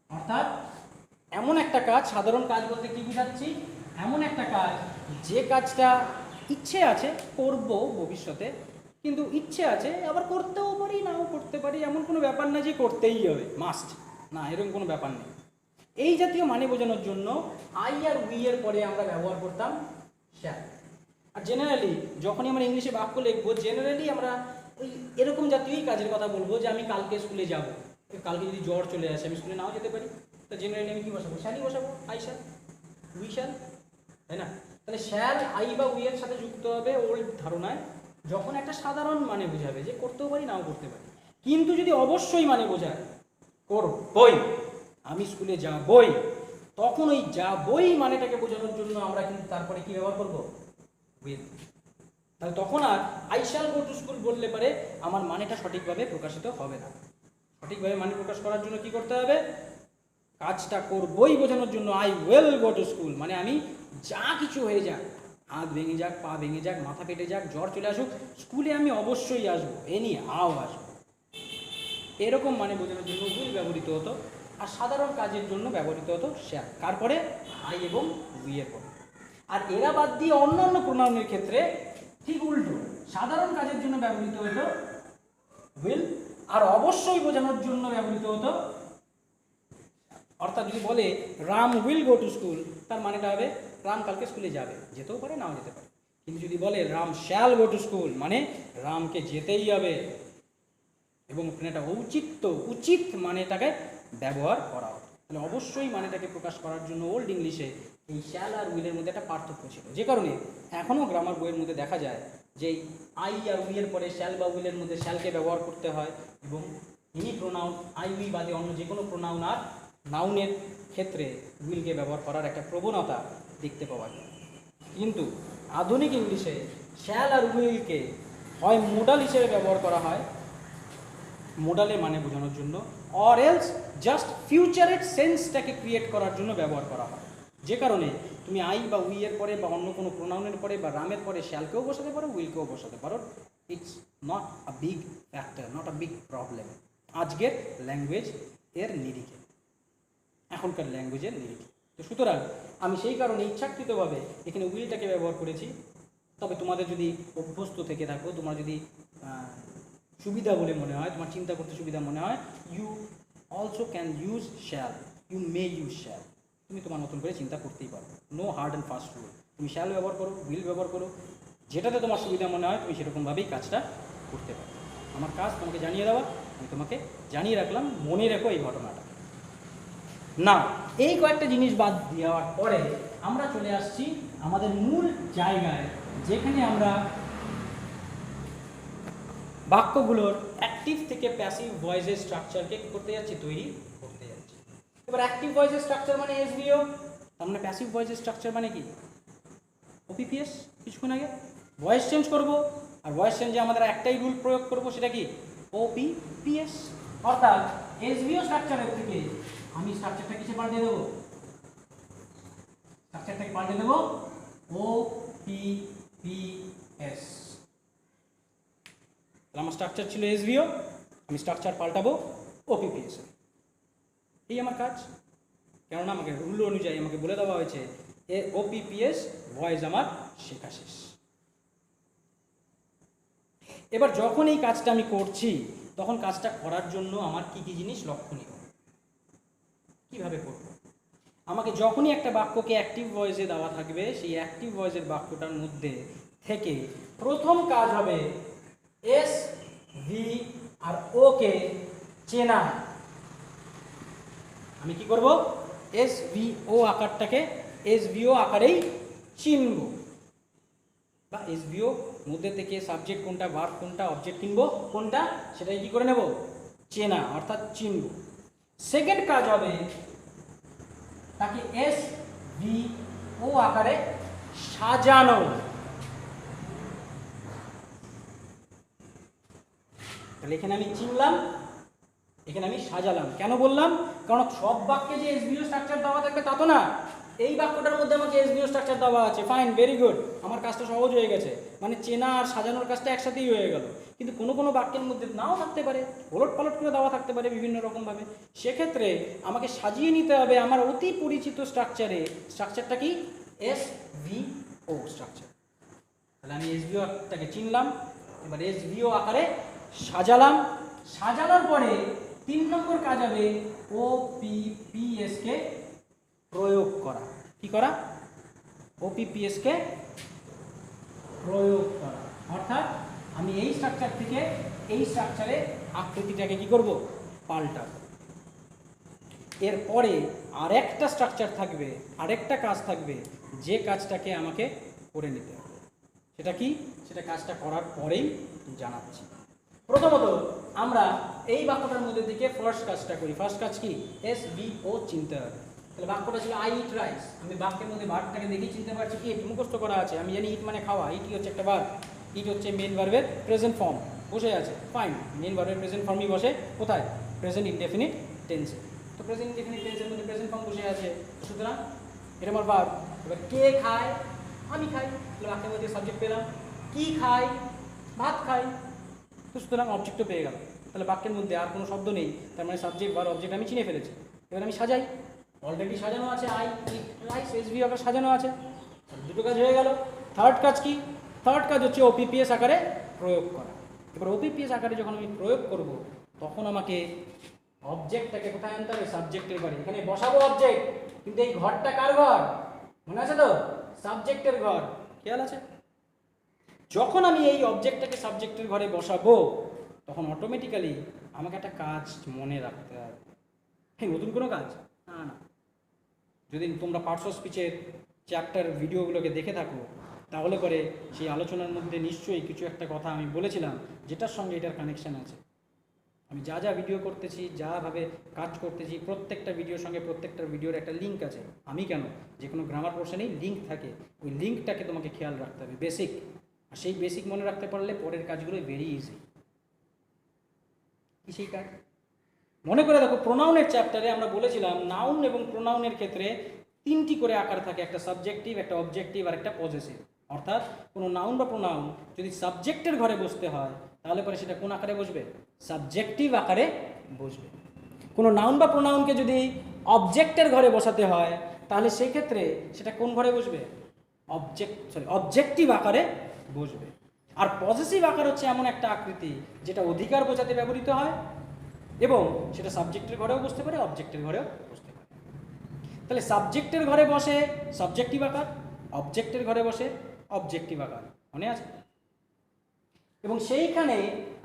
অর্থাৎ এমন একটা কাজ, সাধারণ কাজ বলতে কি বুঝাচ্ছি, এমন একটা কাজ যে কাজটা ইচ্ছে আছে করব ভবিষ্যতে, কিন্তু ইচ্ছে আছে আবার করতেও পারি নাও করতে পারি, এমন কোনো ব্যাপার না যে করতেই হবে মাস্ট, না এরকম কোনো ব্যাপার নেই। এই জাতীয় মানে বোঝানোর জন্য আই আর উই এর পরে আমরা ব্যবহার করতাম শ্যাল। আর জেনারেলি যখনই আমরা ইংলিশে বাক্য লিখবো, জেনারেলি আমরা ওই এরকম জাতীয়ই কাজের কথা বলবো, যে আমি কালকে স্কুলে যাব, কালকে যদি জ্বর চলে আসে আমি স্কুলে নাও যেতে পারি, তো জেনারেলি আমি কী বসাবো, শ্যালই বসাবো, আই শ্যাল, উই শ্যাল, তাই না? তাহলে শ্যাল আই বা উই এর সাথে যুক্ত হবে ওল্ড ধারণায় যখন একটা সাধারণ মানে বোঝাবে, যে করতেও পারি নাও করতে পারি। কিন্তু যদি অবশ্যই মানে বোঝায়, করবই, আমি স্কুলে যাবই, তখন ওই যাবই মানেটাকে বোঝানোর জন্য আমরা কিন্তু তারপরে কি ব্যবহার করবো, উইল। তাহলে তখন আর I shall go to school বললে পারে আমার মানেটা সঠিকভাবে প্রকাশিত হবে না। সঠিকভাবে মানে প্রকাশ করার জন্য কি করতে হবে, কাজটা করবই বোঝানোর জন্য I will go to school, মানে আমি যা কিছু হয়ে যাক, হাত ভেঙে যাক, পা ভেঙে যাক, মাথা ফেটে যাক, জ্বর চলে আসুক, স্কুলে আমি অবশ্যই আসবো, এনি হাও আসবো। এরকম মানে বোঝানোর জন্য উইল ব্যবহৃত হতো, আর সাধারণ কাজের জন্য ব্যবহৃত হতো শ্যাল, কার পরে, আই এবং উই এর পরে। আর এরা বাদ দিয়ে অন্যান্য প্রোনাউনের ক্ষেত্রে ঠিক উল্টো, সাধারণ কাজের জন্য ব্যবহৃত হতো উইল, আর অবশ্যই বোঝানোর জন্য ব্যবহৃত হতো। অর্থাৎ যদি বলে Ram will go to school, তার মানেটা হবে রাম কালকে স্কুলে যাবে, যেতেও পারে নাও যেতে পারে। কিন্তু যদি বলে Ram shall go to school, মানে রামকে যেতেই হবে, এবং এটা উচিত মানেটাকে ব্যবহার করা হতো। তাহলে অবশ্যই মানেটাকে প্রকাশ করার জন্য ওল্ড ইংলিশে এই শ্যাল আর উইলের মধ্যে একটা পার্থক্য ছিল, যে কারণে এখনও গ্রামার বইয়ের মধ্যে দেখা যায় যে আই আর উইলের পরে শ্যাল বা উইলের মধ্যে শ্যালকে ব্যবহার করতে হয়, এবং এনি প্রোনাউন আই উই বাদে অন্য যে কোনো প্রোনাউন আর নাউনের ক্ষেত্রে উইলকে ব্যবহার করার একটা প্রবণতা দেখতে পাওয়া যায়। কিন্তু আধুনিক ইংলিশে শ্যাল আর উইলকে হয় মোডাল হিসেবে ব্যবহার করা হয়, মোডালে মানে বোঝানোর জন্য, অর এলস জাস্ট ফিউচারের সেন্সটাকে ক্রিয়েট করার জন্য ব্যবহার করা হয়। যে কারণে তুমি আই বা উই এর পরে বা অন্য কোনো প্রোনাউনের পরে বা রামের পরে শ্যালকেও বসাতে পারো, উইলকেও বসাতে পারো। It's not a big factor, not a big problem আজকের ল্যাঙ্গুয়েজ এর নিরিখে, এখনকার ল্যাঙ্গুয়েজের নিরিখে। তো সুতরাং আমি সেই কারণে ইচ্ছাকৃতভাবে এখানে উইলটাকে ব্যবহার করেছি। তবে তোমাদের যদি অভ্যস্ত থেকে থাকো, তোমার যদি সুবিধা বলে মনে হয়, তোমার চিন্তা করতে সুবিধা মনে হয়, you also can use shall, you may use shall, তুমি তোমার মতন করে চিন্তা করতেই পারো। No hard and fast rule, তুমি শ্যাল ব্যবহার করো, উইল ব্যবহার করো, যেটাতে তোমার সুবিধা মনে হয় তুমি সেরকমভাবেই কাজটা করতে পারো। আমার কাজ তোমাকে জানিয়ে দেওয়া, আমি তোমাকে জানিয়ে রাখলাম, মনে রেখো এই ঘটনাটা। না, এই কয়েকটা জিনিস বাদ দেওয়ার পরে আমরা চলে আসছি আমাদের মূল জায়গায়, যেখানে আমরা বাক্যগুলোর অ্যাক্টিভ থেকে প্যাসিভ ভয়েসের স্ট্রাকচারকে করতে যাচ্ছি, তৈরি করতে যাচ্ছি। এবার অ্যাক্টিভ ভয়েসের স্ট্রাকচার মানে এসভিও, তার মানে প্যাসিভ ভয়েসের স্ট্রাকচার মানে কি ওপিপিএস। কিছুক্ষণ আগে ভয়েস চেঞ্জ করব, আর ভয়েস চেঞ্জে আমাদের একটাই রুল প্রয়োগ করব, সেটা কি ওপিপিএস। অর্থাৎ এসভিও স্ট্রাকচারের থেকে আমি স্ট্রাকচারটা কিসে পাল্টে দেবো, স্ট্রাকচারটাকে পাল্টে দেবো ওপিপিএস। তাহলে আমার স্ট্রাকচার ছিল এসভিও, আমি স্ট্রাকচার পাল্টাবো ওপিপিএস। এই আমার কাজ, কেননা আমাকে রুল অনুযায়ী আমাকে বলে দেওয়া হয়েছে ওপিপিএস ভয়েস আমার শেখা শেষ। এবার যখন এই কাজটা আমি করছি, তখন কাজটা করার জন্য আমার কি কি জিনিস লক্ষণীয়, কিভাবে করব। আমাকে যখনই একটা বাক্যকে অ্যাক্টিভ ভয়েসে দেওয়া থাকবে, সেই অ্যাক্টিভ ভয়েসের বাক্যটার মধ্যে থেকে প্রথম কাজ হবে এস, ভি আর ও কে চেনা। আমি কি করব, এস ভি ও আকারটাকে এস ভি ও আকারেই চিনব, বা এস ভি ও মধ্যে থেকে সাবজেক্ট কোনটা, ভার্ব কোনটা, অবজেক্ট কিনবো কোনটা, সেটাই কি করে নেব, চেনা, অর্থাৎ চিনব। সেকেন্ড কাজ হবে তাকে এস ভি ও আকারে সাজানো। তাহলে এখানে আমি চিনলাম, এখানে আমি সাজালাম। কেন বললাম, কারণ সব বাক্যে যে এসভিও স্ট্রাকচার দেওয়া থাকবে তা তো না। এই বাক্যটার মধ্যে আমাকে এসভিও স্ট্রাকচার দেওয়া আছে, ফাইন, ভেরি গুড, আমার কাজটা সহজ হয়ে গেছে, মানে চেনা আর সাজানোর কাজটা একসাথেই হয়ে গেল। কিন্তু কোনো কোনো বাক্যের মধ্যে নাও থাকতে পারে, ওলট পালট করে দেওয়া থাকতে পারে বিভিন্ন রকমভাবে, সেক্ষেত্রে আমাকে সাজিয়ে নিতে হবে আমার অতি পরিচিত স্ট্রাকচারে। স্ট্রাকচারটা কি, এস ভি ও স্ট্রাকচার। তাহলে আমি এসভিওটাকে চিনলাম, এবার এসভিও আকারে সাজালাম। সাজানোর পরে 3 নম্বর কাজ হবে ওপিপিএস কে প্রয়োগ করা। কি করা, ওপিপিএস কে প্রয়োগ করা। অর্থাৎ আমি এই স্ট্রাকচার থেকে এই স্ট্রাকচারে আকৃতিটাকে কি করব, পাল্টাবো। এরপরে আরেকটা স্ট্রাকচার থাকবে, আরেকটা কাজ থাকবে, যে কাজটাকে আমাকে করে নিতে হবে। সেটা কি, সেটা কাজটা করার পরেই জানাচ্ছি। প্রথমত আমরা এই বাক্যটার মধ্যে থেকে ফার্স্ট কাজটা করি। ফার্স্ট কাজ কি, এস ভি ও চিনতে হবে। তাহলে বাক্যটা ছিল আই ইট রাইস, আমি বাক্যের মধ্যে ভার্বটাকে দেখেই চিনতে পারছি ইট, মুখস্থ করা আছে, আমি জানি ইট মানে খাওয়া, ইট হচ্ছে একটা ভার্ব, ইট হচ্ছে মেন ভার্বের প্রেজেন্ট ফর্ম, বসে আছে, ফাইন, মেন ভার্বের প্রেজেন্ট ফর্মই বসে কোথায়, প্রেজেন্ট ইনডেফিনিট টেন্সে। তো প্রেজেন্ট ইনডেফিনিট টেন্সের মধ্যে প্রেজেন্ট ফর্ম বসে আছে, সুতরাং এটা আমার ভার্ব। এবার কে খায়, আমি খাই, তাহলে বাক্যের মধ্যে সাবজেক্ট পেলাম। কি খাই, ভাত খাই, তো সুতরাং অবজেক্টও পেয়ে গেল। তাহলে বাক্যের মধ্যে আর কোনো শব্দ নেই, তার মানে সাবজেক্ট বা অবজেক্ট আমি চিনে ফেলেছি। এবার আমি সাজাই, অলরেডি সাজানো আছে, আই ইট রাইস, এসভি আকার সাজানো আছে, দুটো কাজ হয়ে গেল। থার্ড কাজ কি, থার্ড কাজ হচ্ছে ওপিপিএস আকারে প্রয়োগ করা। এবার ওপিপিএস আকারে যখন আমি প্রয়োগ করব তখন আমাকে অবজেক্টটাকে কোথায় আনতে হবে? সাবজেক্টের ঘরে। এখানে বসাবো অবজেক্ট, কিন্তু এই ঘরটা কার ঘর? মনে আছে তো? সাবজেক্টের ঘর। খেয়াল আছে? যখন আমি এই অবজেক্টটাকে সাবজেক্টের ঘরে বসাবো তখন অটোমেটিক্যালি আমাকে একটা কাজ মনে রাখতে হবে। হ্যাঁ, নতুন কোনো কাজ না, না। যদি তোমরা পার্টস অফ স্পিচের চ্যাপ্টার ভিডিওগুলোকে দেখে থাকো তাহলে পরে সেই আলোচনার মধ্যে নিশ্চয়ই কিছু একটা কথা আমি বলেছিলাম যেটার সঙ্গে এটার কানেকশান আছে। আমি যা যা ভিডিও করতেছি, যাভাবে কাজ করতেছি, প্রত্যেকটা ভিডিওর সঙ্গে প্রত্যেকটা ভিডিওর একটা লিঙ্ক আছে। আমি কেন, যে কোনো গ্রামার পোর্শনেই লিঙ্ক থাকে, ওই লিঙ্কটাকে তোমাকে খেয়াল রাখতে হবে, বেসিক। আর সেই বেসিক মনে রাখতে পারলে পরের কাজগুলো ভেরি ইজি। কি সেই কাজ? মনে করে দেখো, প্রোনাউনের চ্যাপ্টারে আমরা বলেছিলাম নাউন এবং প্রোনাউনের ক্ষেত্রে তিনটি করে আকার থাকে, একটা সাবজেক্টিভ, একটা অবজেক্টিভ আর একটা পজেসিভ। অর্থাৎ কোনো নাউন বা প্রোনাউন যদি সাবজেক্টের ঘরে বসতে হয় তাহলে পরে সেটা কোন আকারে বসবে? সাবজেক্টিভ আকারে বসবে। কোনো নাউন বা প্রোনাউনকে যদি অবজেক্টের ঘরে বসাতে হয় তাহলে সেই ক্ষেত্রে সেটা কোন ঘরে বসবে? অবজেক্টিভ আকারে বসবে। আর পজেসিভ আকার হচ্ছে এমন একটা আকৃতি যেটা অধিকার বোঝাতে ব্যবহৃত হয় এবং সেটা সাবজেক্টের ঘরেও বসতে পারে, অবজেক্টের ঘরেও বসতে পারে। তাহলে সাবজেক্টের ঘরে বসে সাবজেক্টিভ আকার, অবজেক্টের ঘরে বসে অবজেক্টিভ আকার। মনে আছে? এবং সেইখানে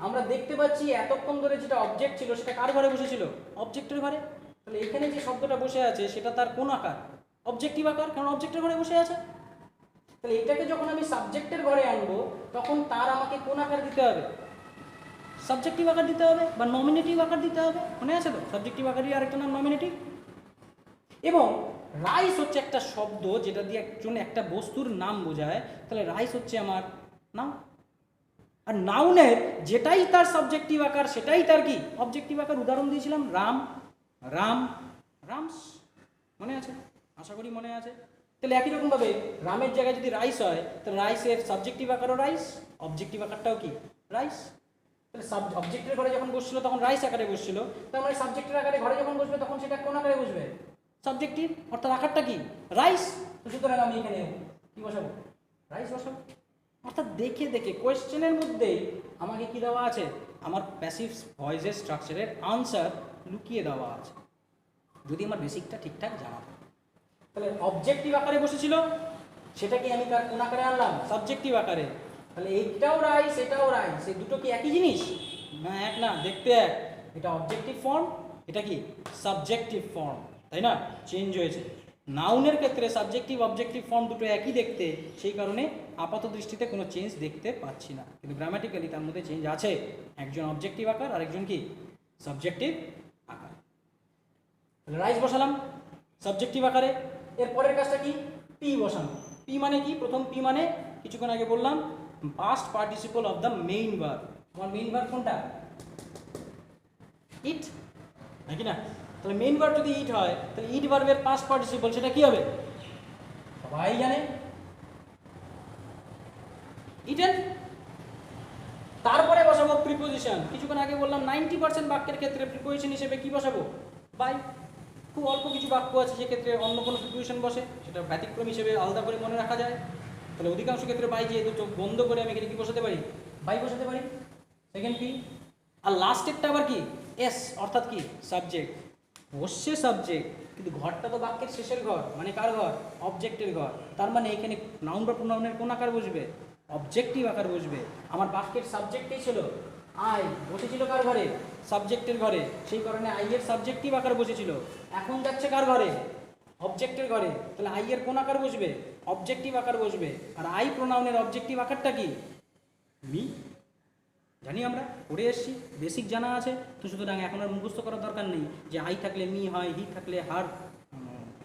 আমরা দেখতে পাচ্ছি এতক্ষণ ধরে যেটা অবজেক্ট ছিল সেটা কার ঘরে বসেছিল? অবজেক্টের ঘরে। তাহলে এখানে যে শব্দটা বসে আছে সেটা তার কোন আকার? অবজেক্টিভ আকার, কারণ অবজেক্টের ঘরে বসে আছে। তাহলে এটাকে যখন আমি সাবজেক্টের ঘরে আনবো তখন তার আমাকে কোন আকার দিতে হবে? সাবজেক্টিভ আকার দিতে হবে বা নমিনেটিভ আকার দিতে হবে। মনে আছে তো? সাবজেক্টিভ আকারই আরেকটা নাম নমিনেটিভ। এবং রাইস হচ্ছে একটা শব্দ যেটা দিয়ে একজন একটা বস্তুর নাম বোঝায়। তাহলে রাইস হচ্ছে আমার নাম। আর নাউনের যেটাই তার সাবজেক্টিভ আকার সেটাই তার কি? অবজেক্টিভ আকার। উদাহরণ দিয়েছিলাম রাম, রাম, রামস। মনে আছে? আশা করি মনে আছে। তাহলে একই রকমভাবে রামের জায়গায় যদি রাইস হয় তাহলে রাইসের সাবজেক্টিভ আকারও রাইস, অবজেক্টিভ আকারটাও কি? রাইস। তাহলে অবজেক্টের ঘরে যখন বসছিল তখন রাইস আকারে বসছিল, তার মানে সাবজেক্টের আকারে ঘরে যখন বসবে তখন সেটা কোন আকারে বসবে? সাবজেক্টিভ, অর্থাৎ আকারটা কি? রাইস। তো সুতরাং আমি এখানে কি বসাবো? রাইস বসাবো। অর্থাৎ দেখে দেখে কোয়েশ্চেনের মধ্যেই আমাকে কি দেওয়া আছে? আমার প্যাসিভ ভয়েসের স্ট্রাকচারের আনসার লুকিয়ে দেওয়া আছে, যদি আমার বেসিকটা ঠিকঠাক জানা থাকে। তাহলে অবজেক্টিভ আকারে বসেছিল, সেটাকে আমি তার কোন আকারে আনলাম? সাবজেক্টিভ আকারে। তাহলে এইটাও রাইস, এটাও রাইস, এই দুটো কি একই জিনিস? না, এক না, দেখতে এক। এটা অবজেক্টিভ ফর্ম, এটা কি? সাবজেক্টিভ ফর্ম, তাই না? চেঞ্জ হয়েছে। নাউনের ক্ষেত্রে সাবজেক্টিভ অবজেক্টিভ ফর্ম দুটো একই দেখতে, সেই কারণে আপাত দৃষ্টিতে কোনো চেঞ্জ দেখতে পাচ্ছি না, কিন্তু গ্রামাটিক্যালি তার মধ্যে চেঞ্জ আছে। একজন অবজেক্টিভ আকার আর একজন কি? সাবজেক্টিভ আকার। তাহলে রাইস বসালাম সাবজেক্টিভ আকারে। এর পরের কাজটা কি? পি বসানো। পি মানে কি? প্রথম পি মানে কিছুক্ষণ আগে বললাম past participle of the main verb. আমার মেইন ভার্ব কোনটা? ইট, নাকি না? তাহলে মেইন ভার্ব যদি ইট হয় তাহলে ইট ভার্বের পাস্ট পার্টিসিপল সেটা কি হবে? সবাই জানে, ইটেন। তারপরে বসাবো প্রিপোজিশন। কিছুক্ষণ আগে বললাম 90% বাক্যের ক্ষেত্রে প্রিপোজিশন হিসেবে কি বসাবো? বাই। খুব অল্প কিছু বাক্য আছে সেক্ষেত্রে অন্য কোনো প্রিপোজিশন বসে, সেটা ব্যতিক্রম হিসেবে আলাদা করে মনে রাখা যায়। তাহলে অধিকাংশ ক্ষেত্রে বাই, যেহেতু চোখ বন্ধ করে আমি এখানে কি বসাতে পারি? বাই বসাতে পারি। Second P. আর লাস্টেরটা আবার কি? এস, অর্থাৎ কি? সাবজেক্ট। বসছে সাবজেক্ট, কিন্তু ঘরটা তো বাক্যের শেষের ঘর, মানে কার ঘর? অবজেক্টের ঘর। তার মানে এখানে নাউন বা প্রোনাউনের কোন আকার বসবে? অবজেক্টিভ আকার বসবে। আমার বাক্যের সাবজেক্টেই ছিল আই, বসেছিল কার ঘরে? সাবজেক্টের ঘরে। সেই কারণে আই এর সাবজেক্টিভ আকার বসেছিল। এখন যাচ্ছে কার ঘরে? অবজেক্টের ঘরে। তাহলে আই এর কোন আকার বসবে? অবজেক্টিভ আকার বসবে। আর আই প্রোনাউনের অবজেক্টিভ আকারটা কি? মি। জানি, আমরা পড়ে এসেছি, বেসিক জানা আছে। তো সুতরাং এখন আর মুখস্থ করার দরকার নেই যে আই থাকলে মি হয়, হি থাকলে হার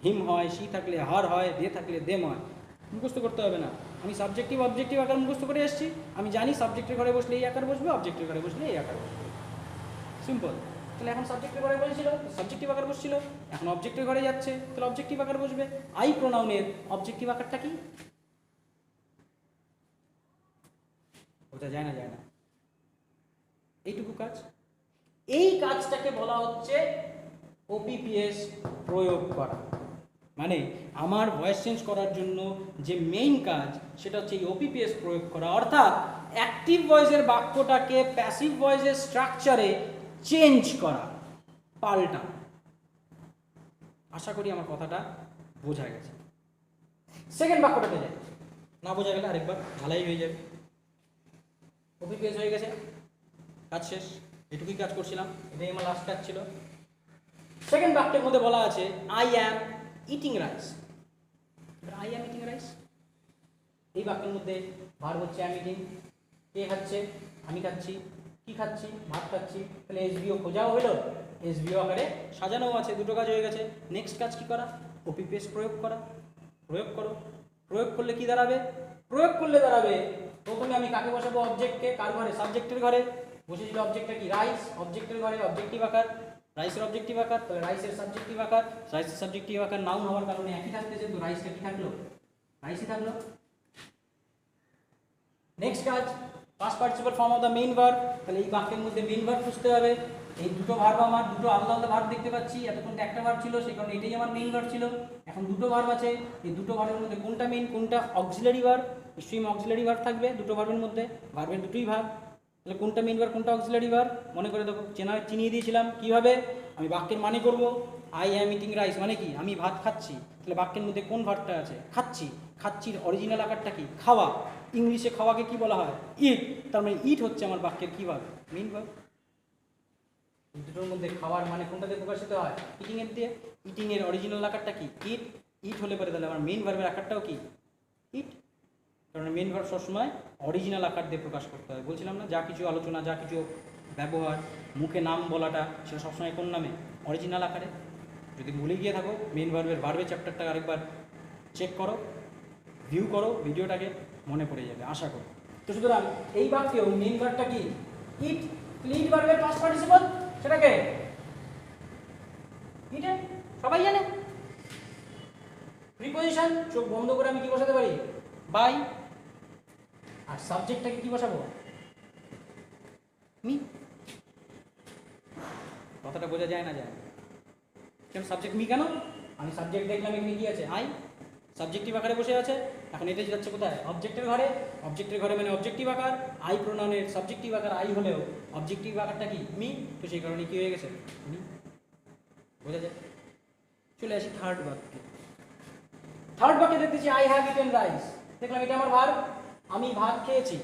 হিম হয়, সি থাকলে হার হয়, দে থাকলে দেম হয়। মুখস্থ করতে হবে না। আমি সাবজেক্টিভ অবজেক্টিভ আকার মুখস্থ করে এসেছি। আমি জানি সাবজেক্টের ঘরে বসলে এই আকার বসবে, অবজেক্টের ঘরে বসলে এই আকার বসবে। সিম্পল। তাহলে এখন সাবজেক্টের ঘরে বসেছিল, সাবজেক্টিভ আকার বসছিল। এখন অবজেক্টের ঘরে যাচ্ছে, তাহলে অবজেক্টিভ আকার বসবে। আই প্রোনাউনের অবজেক্টিভ আকারটা কি? ওটা যায় না, যায় না। এইটুকু কাজ। এই কাজটাকে বলা হচ্ছে ওপিপিএস প্রয়োগ করা। মানে আমার ভয়েস চেঞ্জ করার জন্য যে মেইন কাজ সেটা হচ্ছে এই ওপিপিএস প্রয়োগ করা, অর্থাৎ অ্যাক্টিভ ভয়েসের বাক্যটাকে প্যাসিভ ভয়েসের স্ট্রাকচারে চেঞ্জ করা, পাল্টা। আশা করি আমার কথাটা বোঝা গেছে। সেকেন্ড বাক্যটাতে যাই, না বোঝা গেলে আরেকবার ঢালাই হয়ে যাবে। ওপিপিএস হয়ে গেছে, কাজ শেষ, এটুকুই কাজ করছিলাম, এটাই আমার লাস্ট কাজ ছিল। সেকেন্ড বাক্যের মধ্যে বলা আছে I am eating rice. I am eating rice, এই বাক্যের মধ্যে ভার্ব হচ্ছে অ্যাম ইটিং। কে খাচ্ছে? আমি খাচ্ছি। কি খাচ্ছি? ভাত খাচ্ছি। তাহলে এসভিও খোঁজাও হলো, এসভিও আকারে সাজানোও আছে, দুটো কাজ হয়ে গেছে। নেক্সট কাজ কি করা? ওপিপিএস প্রয়োগ করা। প্রয়োগ করো। প্রয়োগ করলে কি দাঁড়াবে? প্রয়োগ করলে দাঁড়াবে, প্রথমে আমি কাকে বসাবো? অবজেক্টকে। কার ঘরে? সাবজেক্টের ঘরে। বসেছিল অবজেক্টটা কি? রাইস। অবজেক্টের ঘরে অবজেক্টিভ আকার, রাইসের অবজেক্টিভ আকার, তাহলে রাইসের সাবজেক্টিভ আকার। রাইসের সাবজেক্টিভ আকার নাউন হওয়ার কারণে একই থাকতেছে, তো রাইসটা কি থাকলো? রাইসই থাকলো। নেক্সট কাজ, past participle form of the main verb. তাহলে এই বাক্যের মধ্যে মেইন ভার্ব খুঁজতে হবে। এই দুটো ভার্ব, আমার দুটো আলাদা আলাদা ভার্ব দেখতে পাচ্ছি, এতক্ষণ একটা ভার্ব ছিল, সেই কারণে এটাই আমার মেইন ভার্ব ছিল। এখন দুটো ভার্ব আছে, এই দুটো ভার্বের মধ্যে কোনটা মেইন, কোনটা auxiliary verb? Stream auxiliary verb থাকবে দুটো ভার্বের মধ্যে, ভার্বের দুটোই ভাগ। তাহলে কোনটা মেইন ভার্ব, কোনটা অক্সিলারি ভার্ব মনে করে দেখো, চিনিয়ে দিয়েছিলাম। কিভাবে? আমি বাক্যের মানে করব, আই অ্যাম ইটিং রাইস মানে কি? আমি ভাত খাচ্ছি। তাহলে বাক্যের মধ্যে কোন ভার্বটা আছে? খাচ্ছি। খাচ্ছির অরিজিনাল আকারটা কি? খাওয়া। ইংলিশে খাওয়াকে কি বলা হয়? ইট। তার মানে ইট হচ্ছে আমার বাক্যের কি ভার্ব? Main verb. দুটোর মধ্যে খাওয়ার মানে কোনটাতে প্রকাশিত হয়? ইটিং এর দিয়ে। ইটিং এর অরিজিনাল আকারটা কি? ইট। ইট হলে পরে তাহলে আমার মেইন ভার্বের আকারটাও কি? ইট। কারণ মেইন ভার্ব সবসময় অরিজিনাল আকার দিয়ে প্রকাশ করতে হয়। বলছিলাম না, যা কিছু আলোচনা, যা কিছু ব্যবহার, মুখে নাম বলাটা, সেটা সবসময় কোন নামে? অরিজিনাল আকারে। যদি ভুলে গিয়ে থাকো, মেইন ভার্বের চ্যাপ্টারটা আরেকবার চেক করো, ভিউ করো ভিডিওটাকে, মনে পড়ে যাবে আশা করি। তো সুতরাং এই বাক্যেও মেইন ভার্বটা কি? ইট। ইট ভার্বের পাস্ট পার্টিসিপল সেটাকে ইট, সবাই জানে। প্রিপোজিশন, চোখ বন্ধ করে আমি কি বসাতে পারি? বাই। আর সাবজেক্টটাকে কি বসাবো? মি। কথাটা বোঝা যায় না? যায়। কেন সাবজেক্ট মি কেন? আমি সাবজেক্ট দেখলাম এখানে কি আছে? আই। সাবজেক্টিভ আকারে বসে আছে। এখন এটা যাচ্ছে কোথায়? অবজেক্টের ঘরে। অবজেক্টের ঘরে মানে অবজেক্টিভ আকার। আই প্রোনাউনের সাবজেক্টিভ আকার আই হলেও অবজেক্টিভ আকারটা কি? মি। তো সেই কারণে কি হয়ে গেছে? মি। বোঝা যায়? চলে আসি থার্ড বাক্যে। থার্ড বাক্যে দেখতেছি আই হ্যাভ ইটেন রাইস। দেখলাম এটা আমার ভার্ব, আমি ভাত খেয়েছি।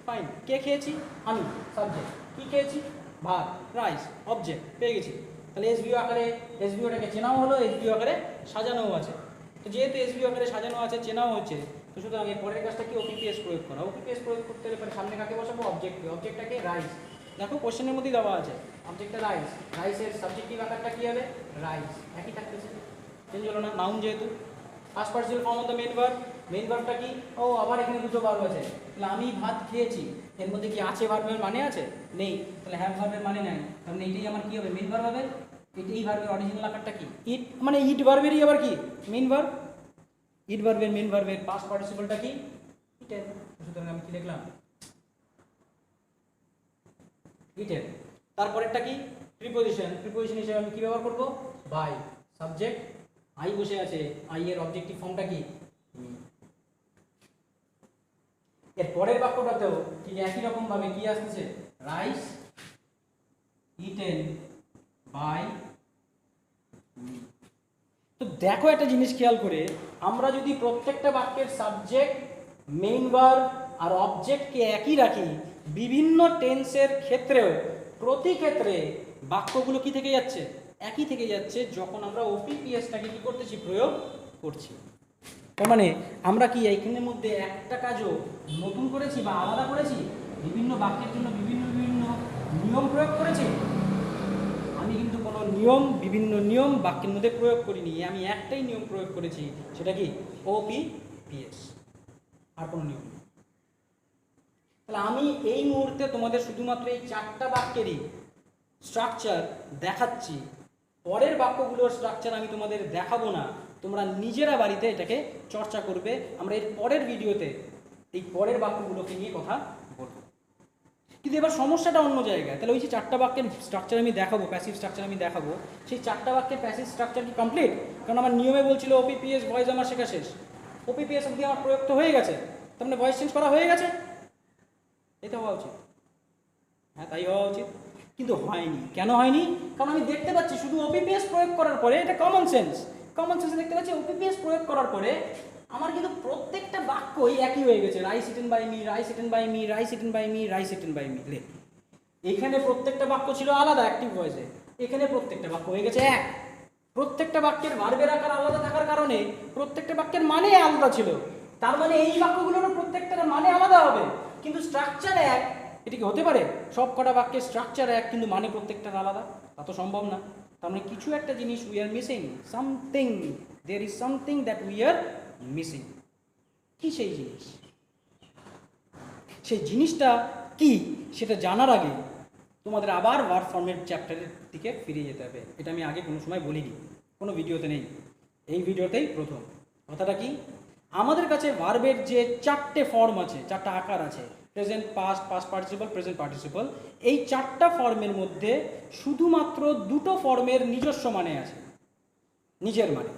ফাইন। কে খেয়েছি? আমি। সাবজেক্ট। কি খেয়েছি? ভাত। Rice object. পেয়ে গেছি। তাহলে এসভিও আকারে, এসভিওটাকে চেনাও হলো, এসভিও আকারে সাজানোও আছে। তো যেহেতু এসভিও আকারে সাজানো আছে, চেনাও হচ্ছে, তো সুতরাং এই পরের কাজটা কি? ওপিপিএস প্রয়োগ করা। ওপিপিএস প্রয়োগ করতে হলে পরে সামনে কাকে বসাবো? অবজেক্টকে। অবজেক্টটাকে রাইস। দেখো কোশ্চেনের মধ্যেই দেওয়া আছে অবজেক্টটা রাইস। রাইসের সাবজেক্টিভ আকারটা কি হবে? রাইস। একই থাকতেছে, চেঞ্জ হলো না, নাউন যেহেতু। Past participle form of the main verb. Main ভার্বটা কি? ও আবার এখানে দুটো ভার্ব আছে। তাহলে আমি ভাত খেয়েছি, এর মধ্যে কি আছে? ভার্বের মানে আছে? নেই। তাহলে হ্যাভ ভার্বের মানে নাই, কারণ এইটাই আমার কি হবে? মেইন ভার্ব হবে। এই ভার্বের অরিজিনাল আকারটা কি? ইট। মানে ইট ভার্বেরই আবার কি? Main verb. ইট ভার্বের মেইন ভার্বের পাস্ট পার্টিসিপলটা কি? ইটেন। সুতরাং আমি কি লিখলাম? ইটেন। তারপরেরটা কি? প্রিপোজিশন। প্রিপোজিশন হিসেবে আমি কি ব্যবহার করব? বাই। সাবজেক্ট আই বসে আছে, আই এর অবজেক্টিভ ফর্মটা কি? মি। এর পরের বাক্যটাতেও ঠিক একই রকম ভাবে কি আসছে? Rice eaten by me. তো দেখো একটা জিনিস খেয়াল করে, আমরা যদি প্রত্যেকটা বাক্যের সাবজেক্ট, মেইন ভার্ব আর অবজেক্টকে একই রাখি, বিভিন্ন টেন্সের ক্ষেত্রেও প্রতি ক্ষেত্রে বাক্যগুলো কি থেকে যাচ্ছে? একই থেকে যাচ্ছে, যখন আমরা ওপিপিএসটাকে কি করতেছি? প্রয়োগ করছি। তার মানে আমরা কি এইখানের মধ্যে একটা কাজও নতুন করেছি বা আলাদা করেছি? বিভিন্ন বাক্যের জন্য বিভিন্ন বিভিন্ন নিয়ম প্রয়োগ করেছি? আমি কিন্তু কোনো বিভিন্ন নিয়ম বাক্যের মধ্যে প্রয়োগ করিনি। আমি একটাই নিয়ম প্রয়োগ করেছি, সেটা কি? ওপিপিএস। আর কোনো নিয়ম নেই। তাহলে আমি এই মুহূর্তে তোমাদের শুধুমাত্র এই চারটা বাক্যেরই স্ট্রাকচার দেখাচ্ছি। পরের বাক্যগুলোর স্ট্রাকচার আমি তোমাদের দেখাবো না, তোমরা নিজেরা বাড়িতে এটাকে চর্চা করবে। আমরা এর পরের ভিডিওতে এই পরের বাক্যগুলোকে নিয়ে কথা বলবো। কিন্তু কিন্তু এবার সমস্যাটা অন্য জায়গায়। তাহলে ওই যে 4টা বাক্যের স্ট্রাকচার আমি দেখাবো, প্যাসিভ স্ট্রাকচার আমি দেখাবো, সেই 4টা বাক্যের প্যাসিভ স্ট্রাকচার কি কমপ্লিট? কারণ আমার নিয়মে বলছিল ওপিপিএস ভয়েস আমার শেখা শেষ, ওপিপিএস অবধি আমার প্রয়োগ তো হয়ে গেছে, তার মানে ভয়েস চেঞ্জ করা হয়ে গেছে, এটা হওয়া উচিত। হ্যাঁ, তাই হওয়া উচিত, কিন্তু হয়নি। কেন হয়নি? কারণ আমি দেখতে পাচ্ছি শুধু ওপিপিএস প্রয়োগ করার পরে, এটা কমন সেন্সে দেখতে পাচ্ছি ওপিপিএস প্রয়োগ করার পরে আমার কিন্তু প্রত্যেকটা বাক্যই একই হয়ে গেছে। Rice eaten by me, rice eaten by me, rice eaten by me, rice eaten by me. এখানে প্রত্যেকটা বাক্য ছিল আলাদা অ্যাক্টিভ ভয়েসে, এখানে প্রত্যেকটা বাক্য হয়ে গেছে এক। প্রত্যেকটা বাক্যের ভার্বের আকার আলাদা থাকার কারণে প্রত্যেকটা বাক্যের মানে আলাদা ছিল। তার মানে এই বাক্যগুলোরও প্রত্যেকটার মানে আলাদা হবে, কিন্তু স্ট্রাকচার এক। এটা কি হতে পারে? সব কটা বাক্যের স্ট্রাকচার এক কিন্তু মানে প্রত্যেকটার আলাদা? তা তো সম্ভব না। তার মানে কিছু একটা জিনিস we are missing, something, there is something that we are missing. কি সেই জিনিস? সেই জিনিসটা কি সেটা জানার আগে তোমাদের আবার ভার্ব ফর্মের চ্যাপ্টারের দিকে ফিরে যেতে হবে। এটা আমি আগে কোনো সময় বলিনি, কোনো ভিডিওতে নেই, এই ভিডিওতেই প্রথম। কথাটা কি? আমাদের কাছে ভার্বের যে 4টে ফর্ম আছে, 4টা আকার আছে, present, past, past participle, present participle, এই 4টা ফর্মের মধ্যে শুধুমাত্র 2টো ফর্মের নিজস্ব মানে আছে, নিজের মানে।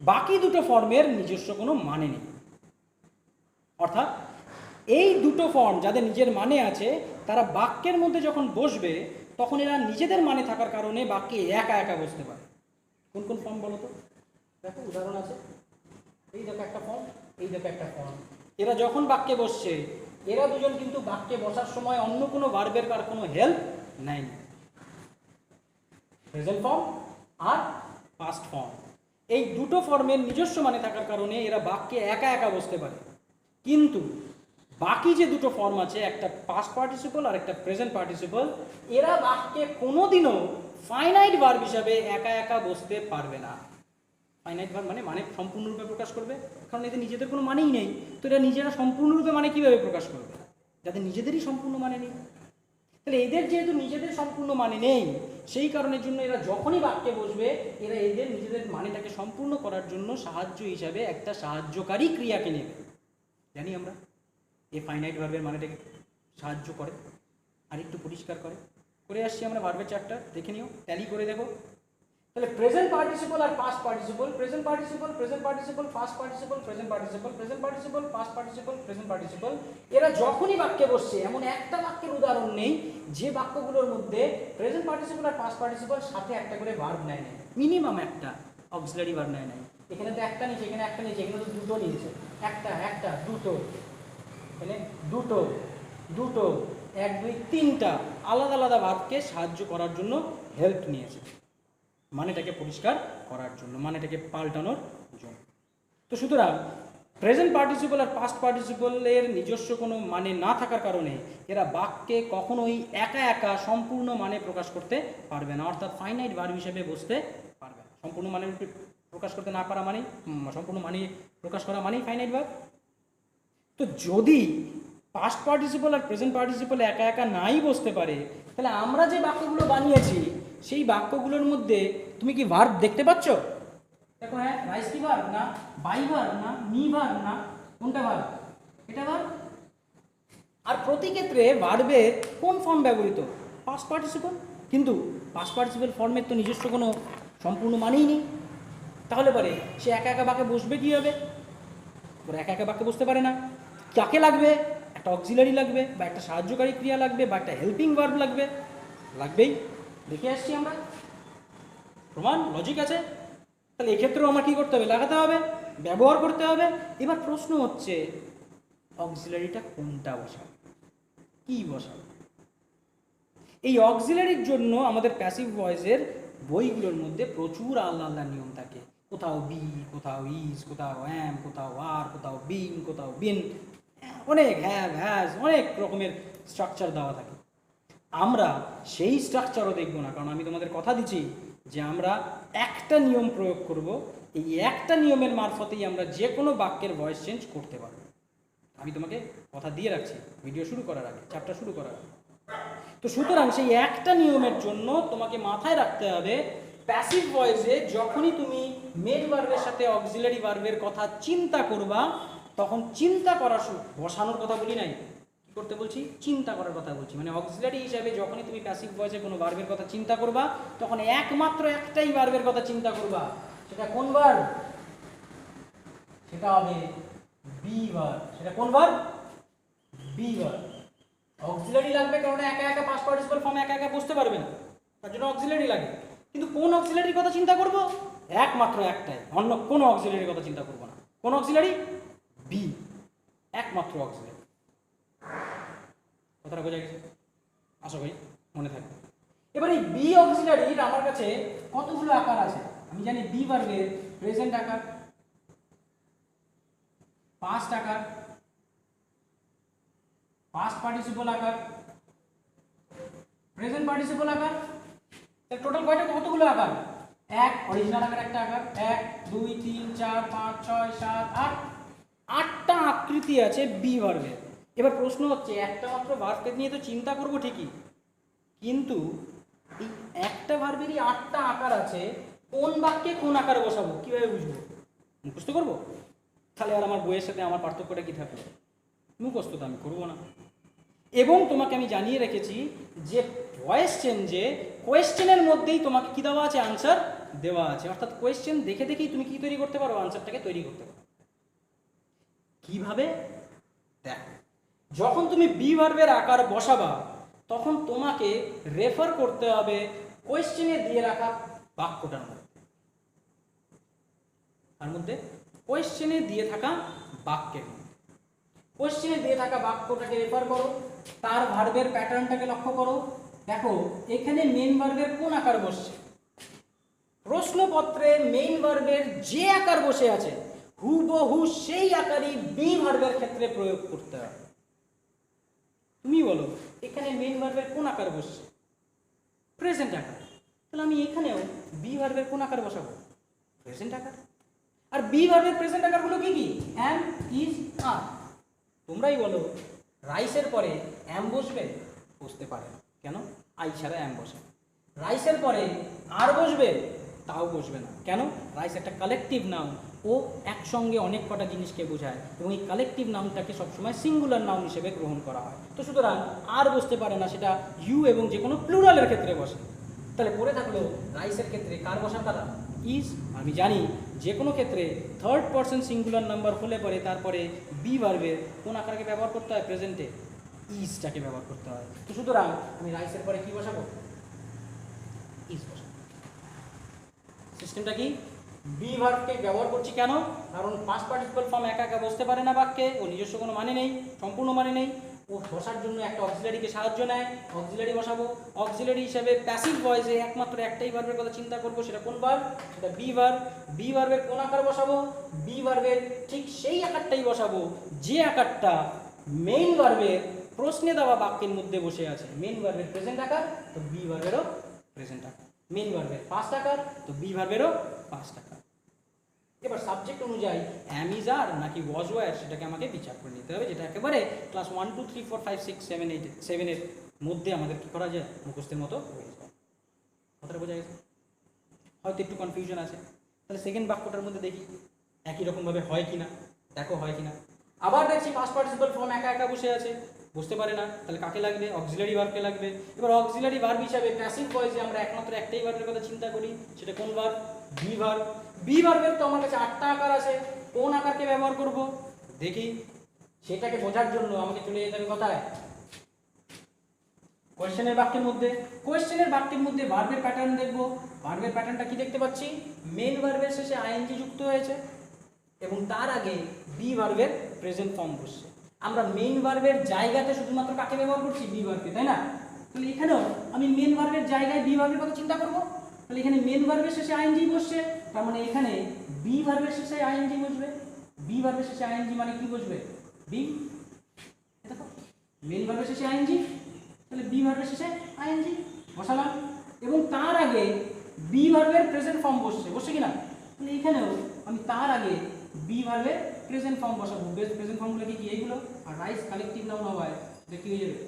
বাকি 2টো ফর্মের নিজস্ব কোনো মানে নেই। অর্থাৎ এই 2টো ফর্ম যাদের নিজের মানে আছে, তারা বাক্যের মধ্যে যখন বসবে তখন এরা নিজেদের মানে থাকার কারণে বাক্যে একা একা বসতে পারে। কোন কোন ফর্ম বলো তো? দেখো উদাহরণ আছে, এই দেখো একটা ফর্ম, এই দেখো একটা ফর্ম। এরা যখন বাক্যে বসছে, এরা দুজন কিন্তু বাক্যে বসার সময় অন্য কোনো ভার্বের কার কোনো হেল্প নেয়নি। প্রেজেন্ট ফর্ম আর পাস্ট ফর্ম, এই 2টো ফর্মের নিজস্ব মানে থাকার কারণে এরা বাক্যে একা একা বসতে পারে। কিন্তু বাকি যে 2টো ফর্ম আছে, একটা পাস্ট পার্টিসিপল আর একটা প্রেজেন্ট পার্টিসিপল, এরা বাক্যে কোনোদিনও ফাইনাইট ভার্ব হিসাবে একা একা বসতে পারবে না। ফাইনাইট ভার্ব মানে সম্পূর্ণরূপে প্রকাশ করবে, কারণ এদের নিজেদের কোনো মানেই নেই। তো এরা নিজেরা সম্পূর্ণরূপে মানে কীভাবে প্রকাশ করবে, যাদের নিজেদেরই সম্পূর্ণ মানে নেই? তাহলে এদের যেহেতু নিজেদের সম্পূর্ণ মানে নেই, সেই কারণের জন্য এরা যখনই বাক্যে বসবে, এরা এদের নিজেদের মানেটাকে সম্পূর্ণ করার জন্য সাহায্য হিসাবে একটা সাহায্যকারী ক্রিয়াকে নেবে। জানি আমরা এই ফাইনাইট ভার্বের মানেটাকে সাহায্য করে, আর একটু পরিষ্কার করে আসছি আমরা ভার্বের চ্যাপ্টার, দেখে নিও, ট্যালি করে দেখো। তাহলে প্রেজেন্ট পার্টিসিপল আর past participle, present participle, present participle, past participle, present participle, present participle, past participle, present participle, এরা যখনই বাক্যে বসছে, এমন একটা বাক্যের উদাহরণ নেই যে বাক্যগুলোর মধ্যে প্রেজেন্ট পার্টিসিপল আর পাস্ট পার্টিসিপল সাথে একটা করে ভার্ব নেয় নাই, মিনিমাম একটা অক্সিলারি ভার্ব নেয় নাই। এখানে তো একটা নিয়েছে, এখানে একটা নিয়েছে, এখানে তো 2টো নিয়েছে, একটা 2টো, এখানে 2টো 1 2 3টা আলাদা আলাদা ভার্বকে সাহায্য করার জন্য হেল্প নিয়েছে, মানেটাকে পরিষ্কার করার জন্য, মানেটাকে পাল্টানোর জন্য। তো সুতরাং প্রেজেন্ট পার্টিসিপল আর পাস্ট পার্টিসিপলের নিজস্ব কোনো মানে না থাকার কারণে এরা বাক্যে কখনোই একা একা সম্পূর্ণ মানে প্রকাশ করতে পারবে না, অর্থাৎ ফাইনাইট ভার্ব হিসেবে বসতে পারবে না। সম্পূর্ণ মানে প্রকাশ করতে না পারা মানেই, সম্পূর্ণ মানে প্রকাশ করা মানেই ফাইনাইট ভার্ব। তো যদি পাস্ট পার্টিসিপল আর প্রেজেন্ট পার্টিসিপল একা একা নাই বসতে পারে, তাহলে আমরা যে বাক্যগুলো বানিয়েছি সেই বাক্যগুলোর মধ্যে তুমি কি ভার্ব দেখতে পাচ্ছ? দেখো, হ্যাঁ, রাইস কি ভার্ব না, বাই ভার্ব না, মি ভার্ব না, কোনটা ভার্ব? এটা ভার্ব। আর প্রতি ক্ষেত্রে ভার্বের কোন ফর্ম ব্যবহৃত? Past participle. কিন্তু পাস্ট পার্টিসিপল ফর্মের তো নিজস্ব কোনো সম্পূর্ণ মানেই নেই। তাহলে পরে সে একা একা বাক্যে বসবে কীভাবে? ওরা একা একা বাক্যে বসতে পারে না। কাকে লাগবে? একটা অক্সিলারি লাগবে, বা একটা সাহায্যকারী ক্রিয়া লাগবে, বা একটা হেল্পিং ভার্ব লাগবেই। দেখে আসছি আমরা, প্রমাণ, লজিক আছে। তাহলে এক্ষেত্রেও আমার কী করতে হবে? লাগাতে হবে, ব্যবহার করতে হবে। এবার প্রশ্ন হচ্ছে অক্সিলারিটা কোনটা বসাবো, কী বসাবো? এই অক্সিলারির জন্য আমাদের প্যাসিভ ভয়েসের বইগুলোর মধ্যে প্রচুর আলাদা আলাদা নিয়ম থাকে। কোথাও বি, কোথাও ইজ, কোথাও অ্যাম, কোথাও আর, কোথাও বিং, কোথাও বিন, অনেক হ্যাভ, হ্যাজ, অনেক রকমের স্ট্রাকচার দেওয়া থাকে। আমরা সেই স্ট্রাকচারও দেখব না, কারণ আমি তোমাদের কথা দিচ্ছি যে আমরা একটা নিয়ম প্রয়োগ করব, এই একটা নিয়মের মারফতেই আমরা যে কোনো বাক্যের ভয়েস চেঞ্জ করতে পারব। আমি তোমাকে কথা দিয়ে রাখছি ভিডিও শুরু করার আগে, চ্যাপ্টার শুরু করার আগে। তো সুতরাং সেই একটা নিয়মের জন্য তোমাকে মাথায় রাখতে হবে, প্যাসিভ ভয়েসে যখনই তুমি মেন ভার্বের সাথে অক্সিলারি ভার্বের কথা চিন্তা করবা, তখন চিন্তা করার বসানোর কথা বলি নাই, করতে বলছি? চিন্তা করার কথা বলছি। মানে অক্সিলারি হিসাবে যখনই তুমি প্যাসিভ ভয়েসে কোনো ভার্বের কথা চিন্তা করবা, তখন একমাত্র একটাই ভার্বের কথা চিন্তা করবা। সেটা কোন ভার্ব? সেটা হবে বি ভার্ব। সেটা কোন ভার্ব? Be verb. অক্সিলারি লাগবে কারণ একা একা পাস্ট পার্টিসিপল ফর্ম একা একা বসতে পারবে না, তার জন্য অক্সিলারি লাগে। কিন্তু কোন অক্সিলারির কথা চিন্তা করব? একমাত্র একটাই, অন্য কোনো অক্সিলারির কথা চিন্তা করব না। কোন অক্সিলারি? বি, একমাত্র অক্সিলারি। কথাটা বোঝা গেছে? আশা করি মনে থাকবে। এবার এই বি অক্সিলারির আমার কাছে কতগুলো আকার আছে? আমি জানি বি ভার্বের প্রেজেন্ট আকার, পাস্ট আকার, পাস্ট পার্টিসিপল আকার, প্রেজেন্ট পার্টিসিপল আকার। তাহলে টোটাল কতগুলো আকার? এক অরিজিনাল আকার একটা আকার, 1 2 3 4 5 6 7 8, 8টা আকৃতি আছে বি ভার্বের। এবার প্রশ্ন হচ্ছে, একটা মাত্র ভার্বকে নিয়ে তো চিন্তা করব ঠিকই, কিন্তু এই একটা ভার্বেরই 8টা আকার আছে, কোন বাক্যে কোন আকার বসাবো কিভাবে বুঝবো? মুখস্থ করবো? তাহলে আর আমার বইয়ের সাথে আমার পার্থক্যটা কি থাকলো? মুখস্থ তো আমি করবো না। এবং তোমাকে আমি জানিয়ে রেখেছি যে ভয়েস চেঞ্জে কোয়েশ্চেনের মধ্যেই তোমাকে কি দেওয়া আছে? আনসার দেওয়া আছে। অর্থাৎ কোয়েশ্চেন দেখে দেখেই তুমি কি তৈরি করতে পারো? আনসারটাকে তৈরি করতে পারো। কিভাবে? দেখো, যখন তুমি বি ভার্বের আকার বসাবা, তখন তোমাকে রেফার করতে হবে কোয়েশ্চেনে দিয়ে রাখা বাক্যটার মধ্যে। তার মধ্যে কোয়েশ্চেনে দিয়ে থাকা বাক্যের মধ্যে, কোয়েশ্চেনে দিয়ে থাকা বাক্যটাকে রেফার করো, তার ভার্বের প্যাটার্নটাকে লক্ষ্য করো। দেখো এখানে মেইন ভার্বের কোন আকার বসছে? প্রশ্নপত্রে মেইন ভার্বের যে আকার বসে আছে হুবহু সেই আকারই বি ভার্বের ক্ষেত্রে প্রয়োগ করতে হবে। তুমি বলো এখানে মেইন ভার্বের কোন আকার বসছে? প্রেজেন্ট আকার। তাহলে আমি এখানেও বি ভার্বের কোন আকার বসাবো? প্রেজেন্ট আকার। আর বি ভার্বের প্রেজেন্ট আকারগুলো কি কি? অ্যাম, ইজ, আর। তোমরাই বলো রাইসের পরে অ্যাম বসবে? বসতে পারে না। কেন? আই ছাড়া অ্যাম বসে। রাইসের পরে আর বসবে? তাও বসবে না। কেন? রাইস একটা কালেকটিভ নাউন, ও একসঙ্গে অনেক কটা জিনিসকে বোঝায় এবং এই কালেকটিভ নাউনটাকে সবসময় সিঙ্গুলার নাউন হিসেবে গ্রহণ করা হয়। তো সুতরাং আর বসতে পারে না, সেটা ইউ এবং যে কোনো প্লুরালের ক্ষেত্রে বসে। তাহলে পড়ে থাকলো রাইসের ক্ষেত্রে কার বসার কথা? ইজ। আমি জানি যে কোনো ক্ষেত্রে থার্ড পারসন সিঙ্গুলার নাম্বার হলে পরে তারপরে বি ভার্বের কোন আকারকে ব্যবহার করতে হয়? প্রেজেন্টে ইজটাকে ব্যবহার করতে হয়। তো সুতরাং আমি রাইসের পরে কি বসাবো? ইজ বসাবো। সিস্টেমটা কি? বি ভার্বকে ব্যবহার করছি কেন? কারণ পাস্ট পার্টিসিপল ফর্ম একা একা বসতে পারে না বাক্যে, ও নিজস্ব কোনো মানে নেই, সম্পূর্ণ মানে নেই। ও বসার জন্য একটা অক্সিলারিকে সাহায্য নেয়, অক্সিলারি বসাবো। অক্সিলারি হিসেবে প্যাসিভ ভয়েসে একমাত্র একটাই ভার্বের কথা চিন্তা করবো, সেটা কোন ভার্ব? সেটা বি ভার্ব। বি ভার্বের কোন আকার বসাবো? বি ভার্বের ঠিক সেই আকারটাই বসাবো যে আকারটা মেইন ভার্বের প্রশ্নে দেওয়া বাক্যের মধ্যে বসে আছে। মেইন ভার্বের প্রেজেন্ট আকার, তো বি ভার্বেরও প্রেজেন্ট আকার। মেইন ভার্বের পাস্ট আকার, তো বি ভার্বেরও পাস্ট আকার। এবার সাবজেক্ট অনুযায়ী অ্যাম, ইজ, আর নাকি ওয়াজ, ওয়্যার সেটাকে আমাকে বিচার করে নিতে হবে, যেটা একেবারে ক্লাস 1 2 3 4 5 6 7 8 7-এর মধ্যে আমাদের কী করা যায়? মুখস্থের মতো হয়ে যায়। কথাটা বোঝা গেছে? হয়তো একটু কনফিউশন আছে। তাহলে সেকেন্ড বাক্যটার মধ্যে দেখি একই রকমভাবে হয় কিনা, দেখো হয় কিনা। আবার দেখছি পাস্ট পার্টিসিপল ফর্ম একা একা বসে আছে, বুঝতে পারে না, তাহলে কাকে লাগবে? অক্সিলারি ভার্বকে লাগবে। এবার অক্সিলারি ভার্ব হিসাবে প্যাসিভ ভয়েসে আমরা একমাত্র একটাই ভার্বের কথা চিন্তা করি, সেটা কোন ভার্ব? Be verb. বি ভার্বের তো আমার কাছে 8টা আকার আছে, কোন আকারকে ব্যবহার করব দেখি। সেটাকে বোঝার জন্য আমাকে চলে যেতে হবে কোথায়? কোয়েশ্চেনের বাক্যের মধ্যে। কোয়েশ্চেনের বাক্যের মধ্যে ভার্বের প্যাটার্ন দেখব। ভার্বের প্যাটার্নটা কি দেখতে পাচ্ছি? মেন ভার্বের শেষে আইএনজি যুক্ত হয়েছে এবং তার আগে বি ভার্বের প্রেজেন্ট ফর্ম বসছে। আমরা মেইন ভার্বের জায়গাতে শুধুমাত্র কাকে ব্যবহার করছি? বি ভার্বকে, তাই না? তাহলে এখানেও আমি মেন ভার্বের জায়গায় বি ভার্বের কথা চিন্তা করব। তাহলে এখানে মেন ভার্বের শেষে আইএনজি বসছে, তার মানে এখানে বি ভার্বের শেষে আইএনজি বসবে। বি ভার্বের শেষে আইএনজি মানে কি বসবে? বি। দেখো মেন ভার্বের শেষে আইএনজি, তাহলে বি ভার্বের শেষে আইএনজি বসালাম এবং তার আগে বি ভার্বের প্রেজেন্ট ফর্ম বসছে, বসছে কিনা? তাহলে এখানেও আমি তার আগে বি ভার্বের প্রেজেন্ট ফর্ম বসাবো। বেস্ট প্রেজেন্ট ফর্মগুলো কি কি? এইগুলো। আর রাইস কালেকটিভ নাউন হওয়ায় এটা কি হয়ে যাবে?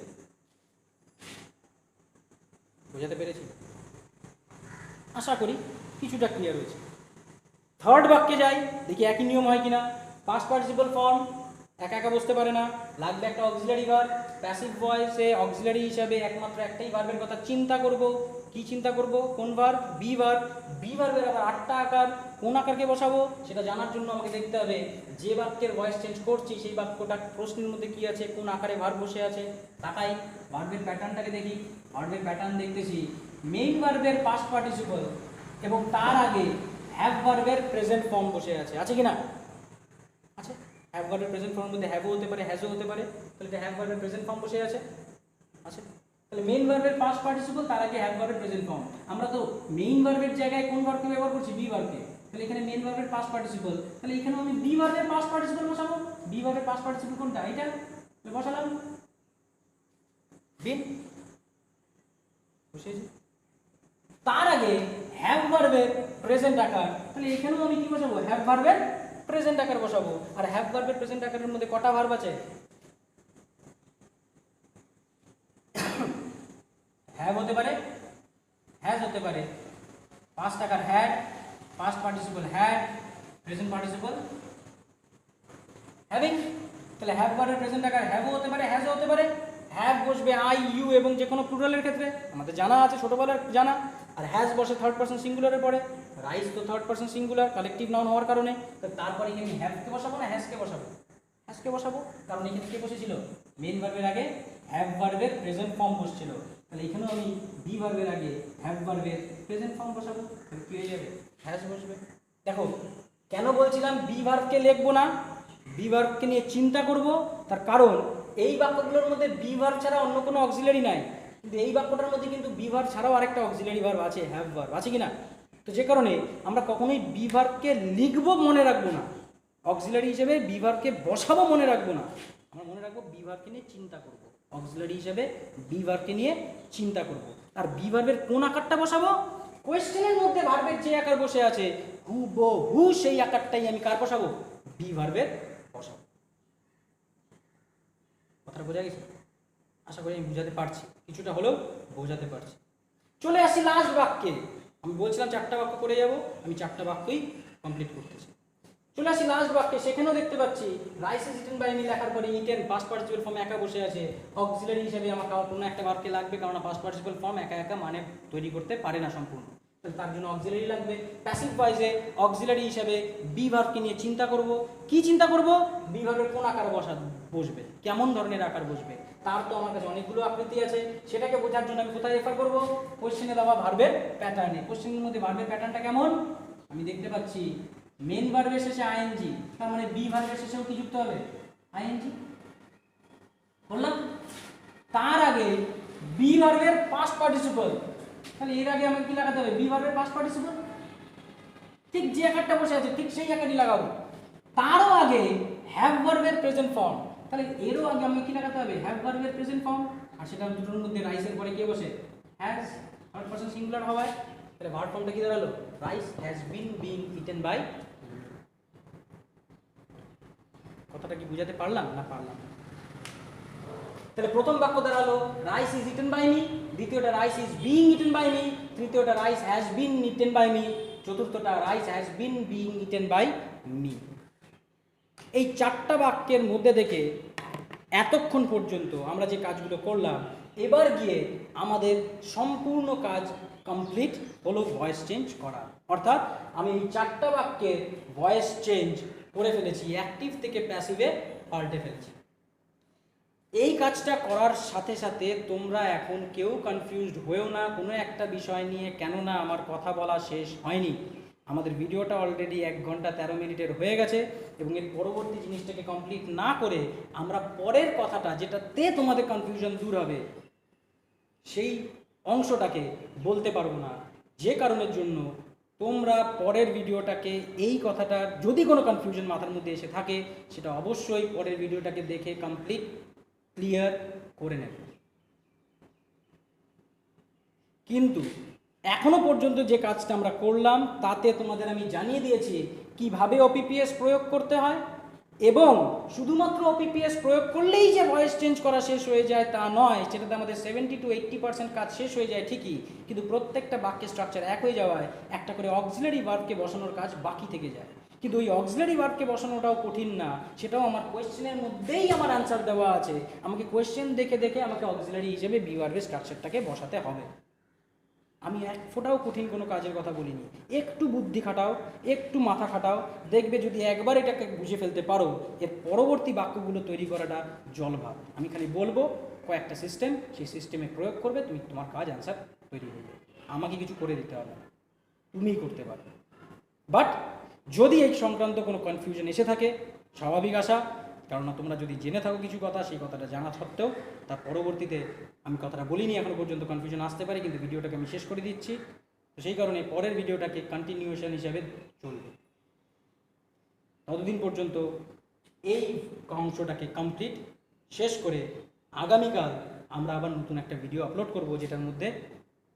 বোঝাতে পেরেছি? আশা করি কিছুটা ক্লিয়ার হয়েছে। থার্ড বাক্যে যাই, দেখি একই নিয়ম হয় কিনা। পাস্ট পার্টিসিপল ফর্ম একা একা বসতে পারে না, লাগবে একটা অক্সিলারি ভার্ব। প্যাসিভ ভয়েসে অক্সিলারি হিসাবে একমাত্র একটাই ভার্বের কথা চিন্তা করব। কি চিন্তা করব? কোন ভার্ব? Be verb. বি ভার্বের আবার 8টা আকার, কোন আকারকে বসাবো সেটা জানার জন্য আমাকে দেখতে হবে যে বাক্যের ভয়েস চেঞ্জ করছি সেই বাক্যটা প্রশ্নের মধ্যে কি আছে, কোন আকারে ভার্ব বসে আছে। তাকাই ভার্বের প্যাটার্নটাকে দেখি। ভার্বের প্যাটার্ন দেখতেছি মেইন ভার্বের পাস্ট পার্টিসিপল এবং তার আগে হ্যাভ ভার্বের প্রেজেন্ট ফর্ম বসে আছে। আছে কি না? আছে। হ্যাভ ভার্বের প্রেজেন্ট ফর্মের মধ্যে হ্যাভও হতে পারে, হ্যাজও হতে পারে। তাহলে এটা হ্যাভ ভার্বের প্রেজেন্ট ফর্ম বসে আছে। আছে। তাহলে মেইন ভার্বের পাস্ট পার্টিসিপল, তার আগে হ্যাভ ভার্বের প্রেজেন্ট ফর্ম। আমরা তো মেইন ভার্বের জায়গায় কোন ভার্বকে ব্যবহার করছি? বি ভার্বকে। তাহলে এখানে মেইন ভার্বের পাস্ট পার্টিসিপল, তাহলে এখানেও আমি বি ভার্বের পাস্ট পার্টিসিপল বসাবো। বি ভার্বের পাস্ট পার্টিসিপল কোনটা? এটা বসালাম, বিন বসেছি। তার আগে হ্যাভ ভার্বের প্রেজেন্ট আকার, তাহলে এখানেও আমি কি বসাবো? হ্যাভ ভার্বের প্রেজেন্ট আকার বসাবো। আর হ্যাভ ভার্বের প্রেজেন্ট আকারের মধ্যে কটা ভার্ব আছে? হ্যাভ হতে পারে, হ্যাজ হতে পারে। পাস্ট আকার had, past participle had, present participle having. তাহলে হ্যাভ ভার্বের প্রেজেন্ট আকার হ্যাভও হতে পারে, হ্যাজও হতে পারে। হ্যাভ বসবে আই, ইউ এবং যে কোনো প্লুরালের ক্ষেত্রে, আমাদের জানা আছে, ছোটবেলার জানা। আর হ্যাজ বসে থার্ড পারসন সিঙ্গুলারের পরে। রাইস তো third person singular, collective noun হওয়ার কারণে। তারপরে এখানে হ্যাভকে বসাবো না হ্যাজকে বসাবো? হ্যাজকে বসাবো, কারণ এখানে কে বসেছিল? মেইন ভার্বের আগে হ্যাভ ভার্বের প্রেজেন্ট ফর্ম বসছিল। তাহলে এখানেও আমি বি ভার্বের আগে হ্যাভ ভার্বের প্রেজেন্ট ফর্ম বসাবো। তাহলে কি হয়ে যাবে? হ্যাজ বসবে। দেখো কেন বলছিলাম বি ভার্বকে লিখবো না, বি ভার্বকে নিয়ে চিন্তা করব। তার কারণ এই বাক্যগুলোর মধ্যে বি ভার্ব ছাড়া অন্য কোনো অক্সিলারি নাই, কিন্তু এই বাক্যটার মধ্যে কিন্তু বি ভার্ব ছাড়াও আরেকটা অক্সিলারি ভার্ব আছে, হ্যাভ ভার্ব। আছে কি না? তো যে কারণে আমরা কখনোই বি ভার্বকে লিখবো মনে রাখবো না, অক্সিলারি হিসেবে বি ভার্বকে বসাবো মনে রাখবো না। আমরা মনে রাখবো বি ভার্বকে নিয়ে চিন্তা করব, অক্সিলারি হিসেবে বি ভার্বকে নিয়ে চিন্তা করব। আর বি ভার্বের কোন আকারটা বসাবো? কোয়েশ্চেনের মধ্যে ভার্বের যে আকার বসে আছে হুবহু সেই আকারটাই আমি কার বসাবো? বি ভার্বের বসাবো। কথাটা বোঝা গেছে? আশা করি আমি বোঝাতে পারছি, কিছুটা হলেও বোঝাতে পারছি। চলে আসি লাস্ট বাক্যে। আমি বলছিলাম 4টা বাক্য করে যাব, আমি 4টা বাক্যই কমপ্লিট করতেছি। চলে আসি লাস্ট বাক্যে। সেখানেও দেখতে পাচ্ছি rice is eaten by me লেখার পরে ইটেন পাস্ট পার্টিসিপল ফর্ম একা বসে আছে। অক্সিলারি হিসেবে আমাকে কোনো একটা বাক্যে লাগবে, কারণ পাস্ট পার্টিসিপল ফর্ম একা একা মানে তৈরি করতে পারে না সম্পূর্ণ, তার জন্য অক্সিলারি লাগবে। প্যাসিভ ভয়েসে অক্সিলারি হিসেবে বি ভার্বকে নিয়ে চিন্তা করব। কি চিন্তা করব? বি ভার্বের কোন আকার বসবে, কেমন ধরনের আকার বসবে। তার তো আমার কাছে অনেকগুলো আকৃতি আছে, সেটাকে বোঝার জন্য আমি কোথায় রেফার করব? কোশ্চেনে দেওয়া ভার্বের প্যাটার্নে। কোশ্চেনের মধ্যে ভার্বের প্যাটার্নটা কেমন আমি দেখতে পাচ্ছি। মেন ভার্বের শেষে আইএনজি, তার মানে বি ভার্বের শেষেও কি যুক্ত হবে? আইএনজি বললাম। তার আগে বি ভার্বের পাস্ট পার্টিসিপল, তাহলে এর আগে আমাকে কি লাগাতে হবে? বি ভার্বের পাস্ট পার্টিসিপল। ঠিক যে আকারটা বসে আছে ঠিক সেই আকারই লাগাবো। তারও আগে হ্যাভ ভার্বের প্রেজেন্ট ফর্ম, তাহলে এরও আগে আমাকে কি লাগাতে হবে? হ্যাভ ভার্বের প্রেজেন্ট ফর্ম। আর সেটা দুটোর মধ্যে রাইসের পরে কে বসে? হ্যাজ, থার্ড পারসন সিঙ্গুলার হওয়ায়। তাহলে ভার্ব ফর্মটা কি দাঁড়ালো? Rice has been being eaten by. কথাটা কি বুঝাতে পারলাম না পারলাম? তাহলে প্রথম বাক্য দাঁড়ালো rice is eaten by me, দ্বিতীয়টা rice is being eaten by me, তৃতীয়টা rice has been eaten by me, চতুর্থটা rice has been being eaten by me. এই 4টা বাক্যের মধ্যে থেকে এতক্ষণ পর্যন্ত আমরা যে কাজগুলো করলাম, এবার গিয়ে আমাদের সম্পূর্ণ কাজ কমপ্লিট হলো ভয়েস চেঞ্জ করা। অর্থাৎ আমি এই 4টা বাক্যের ভয়েস চেঞ্জ করে ফেলেছি, অ্যাক্টিভ থেকে প্যাসিভে পাল্টে ফেলেছি। এই কাজটা করার সাথে সাথে তোমরা এখন কেউ কনফিউজড হয়েও না কোনো একটা বিষয় নিয়ে, কেননা আমার কথা বলা শেষ হয়নি। আমাদের ভিডিওটা অলরেডি 1 ঘন্টা 13 মিনিটের হয়ে গেছে এবং এর পরবর্তী জিনিসটাকে কমপ্লিট না করে আমরা পরের কথাটা, যেটাতে তোমাদের কনফিউশন দূর হবে, সেই অংশটাকে বলতে পারবো না। যে কারণের জন্য তোমরা পরের ভিডিওটাকে, এই কথাটা যদি কোনো কনফিউশন মাথার মধ্যে এসে থাকে, সেটা অবশ্যই পরের ভিডিওটাকে দেখে কমপ্লিট ক্লিয়ার করে নেবে। কিন্তু এখনো পর্যন্ত যে কাজটা আমরা করলাম তাতে তোমাদের আমি জানিয়ে দিয়েছি কিভাবে ওপিপিএস প্রয়োগ করতে হয়, এবং শুধুমাত্র ওপিপিএস প্রয়োগ করলেই যে ভয়েস চেঞ্জ করা শেষ হয়ে যায় তা নয়। সেটাতে আমাদের 70 to 80% কাজ শেষ হয়ে যায় ঠিকই, কিন্তু প্রত্যেকটা বাক্যের স্ট্রাকচার এক হয়ে যাওয়ায় একটা করে অক্সিলারি ভার্বকে বসানোর কাজ বাকি থেকে যায়। কিন্তু ওই অক্সিলারি ভার্বকে বসানোটাও কঠিন না, সেটাও আমার কোয়েশ্চেনের মধ্যেই আমার আনসার দেওয়া আছে। আমাকে কোয়েশ্চেন দেখে দেখে আমাকে অক্সিলারি হিসেবে বি ভার্বের স্ট্রাকচারটাকে বসাতে হবে। আমি এক ফোঁটাও কঠিন কোনো কাজের কথা বলিনি। একটু বুদ্ধি খাটাও, একটু মাথা খাটাও, দেখবে যদি একবার এটাকে বুঝে ফেলতে পারো, এর পরবর্তী বাক্যগুলো তৈরি করাটা জলভাত। আমি খালি বলবো কয়েকটা সিস্টেম, সেই সিস্টেমে প্রয়োগ করবে, তুমি তোমার কাজ অ্যান্সার তৈরি হয়ে যাবে। আমাকে কিছু করে দিতে হবে না, তুমিই করতে পারবে। বাট যদি এই সংক্রান্ত কোনো কনফিউশন এসে থাকে, স্বাভাবিক আশা, কেননা তোমরা যদি জেনে থাকো কিছু কথা, সেই কথাটা জানা সত্ত্বেও তার পরবর্তীতে আমি কথাটা বলিনি এখনও পর্যন্ত, কনফিউশন আসতে পারে, কিন্তু ভিডিওটাকে আমি শেষ করে দিচ্ছি। তো সেই কারণে পরের ভিডিওটাকে কন্টিনিউয়েশন হিসাবে চলবে। ততদিন পর্যন্ত এই অংশটাকে কমপ্লিট শেষ করে আগামীকাল আমরা আবার নতুন একটা ভিডিও আপলোড করব, যেটার মধ্যে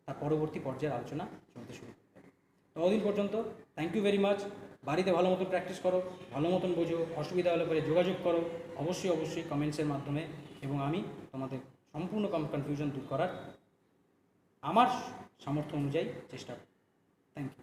তার পরবর্তী পর্যায়ের আলোচনা চলতে শুরু করবে। ততদিন পর্যন্ত থ্যাংক ইউ ভেরি মাচ। বাড়িতে ভালো মতন প্র্যাকটিস করো, ভালো মতন বোঝো, অসুবিধা হলে পরে যোগাযোগ করো অবশ্যই কমেন্টসের মাধ্যমে, এবং আমি তোমাদের সম্পূর্ণ কনফিউশন দূর করার আমার সামর্থ্য অনুযায়ী চেষ্টা করব। Thank you.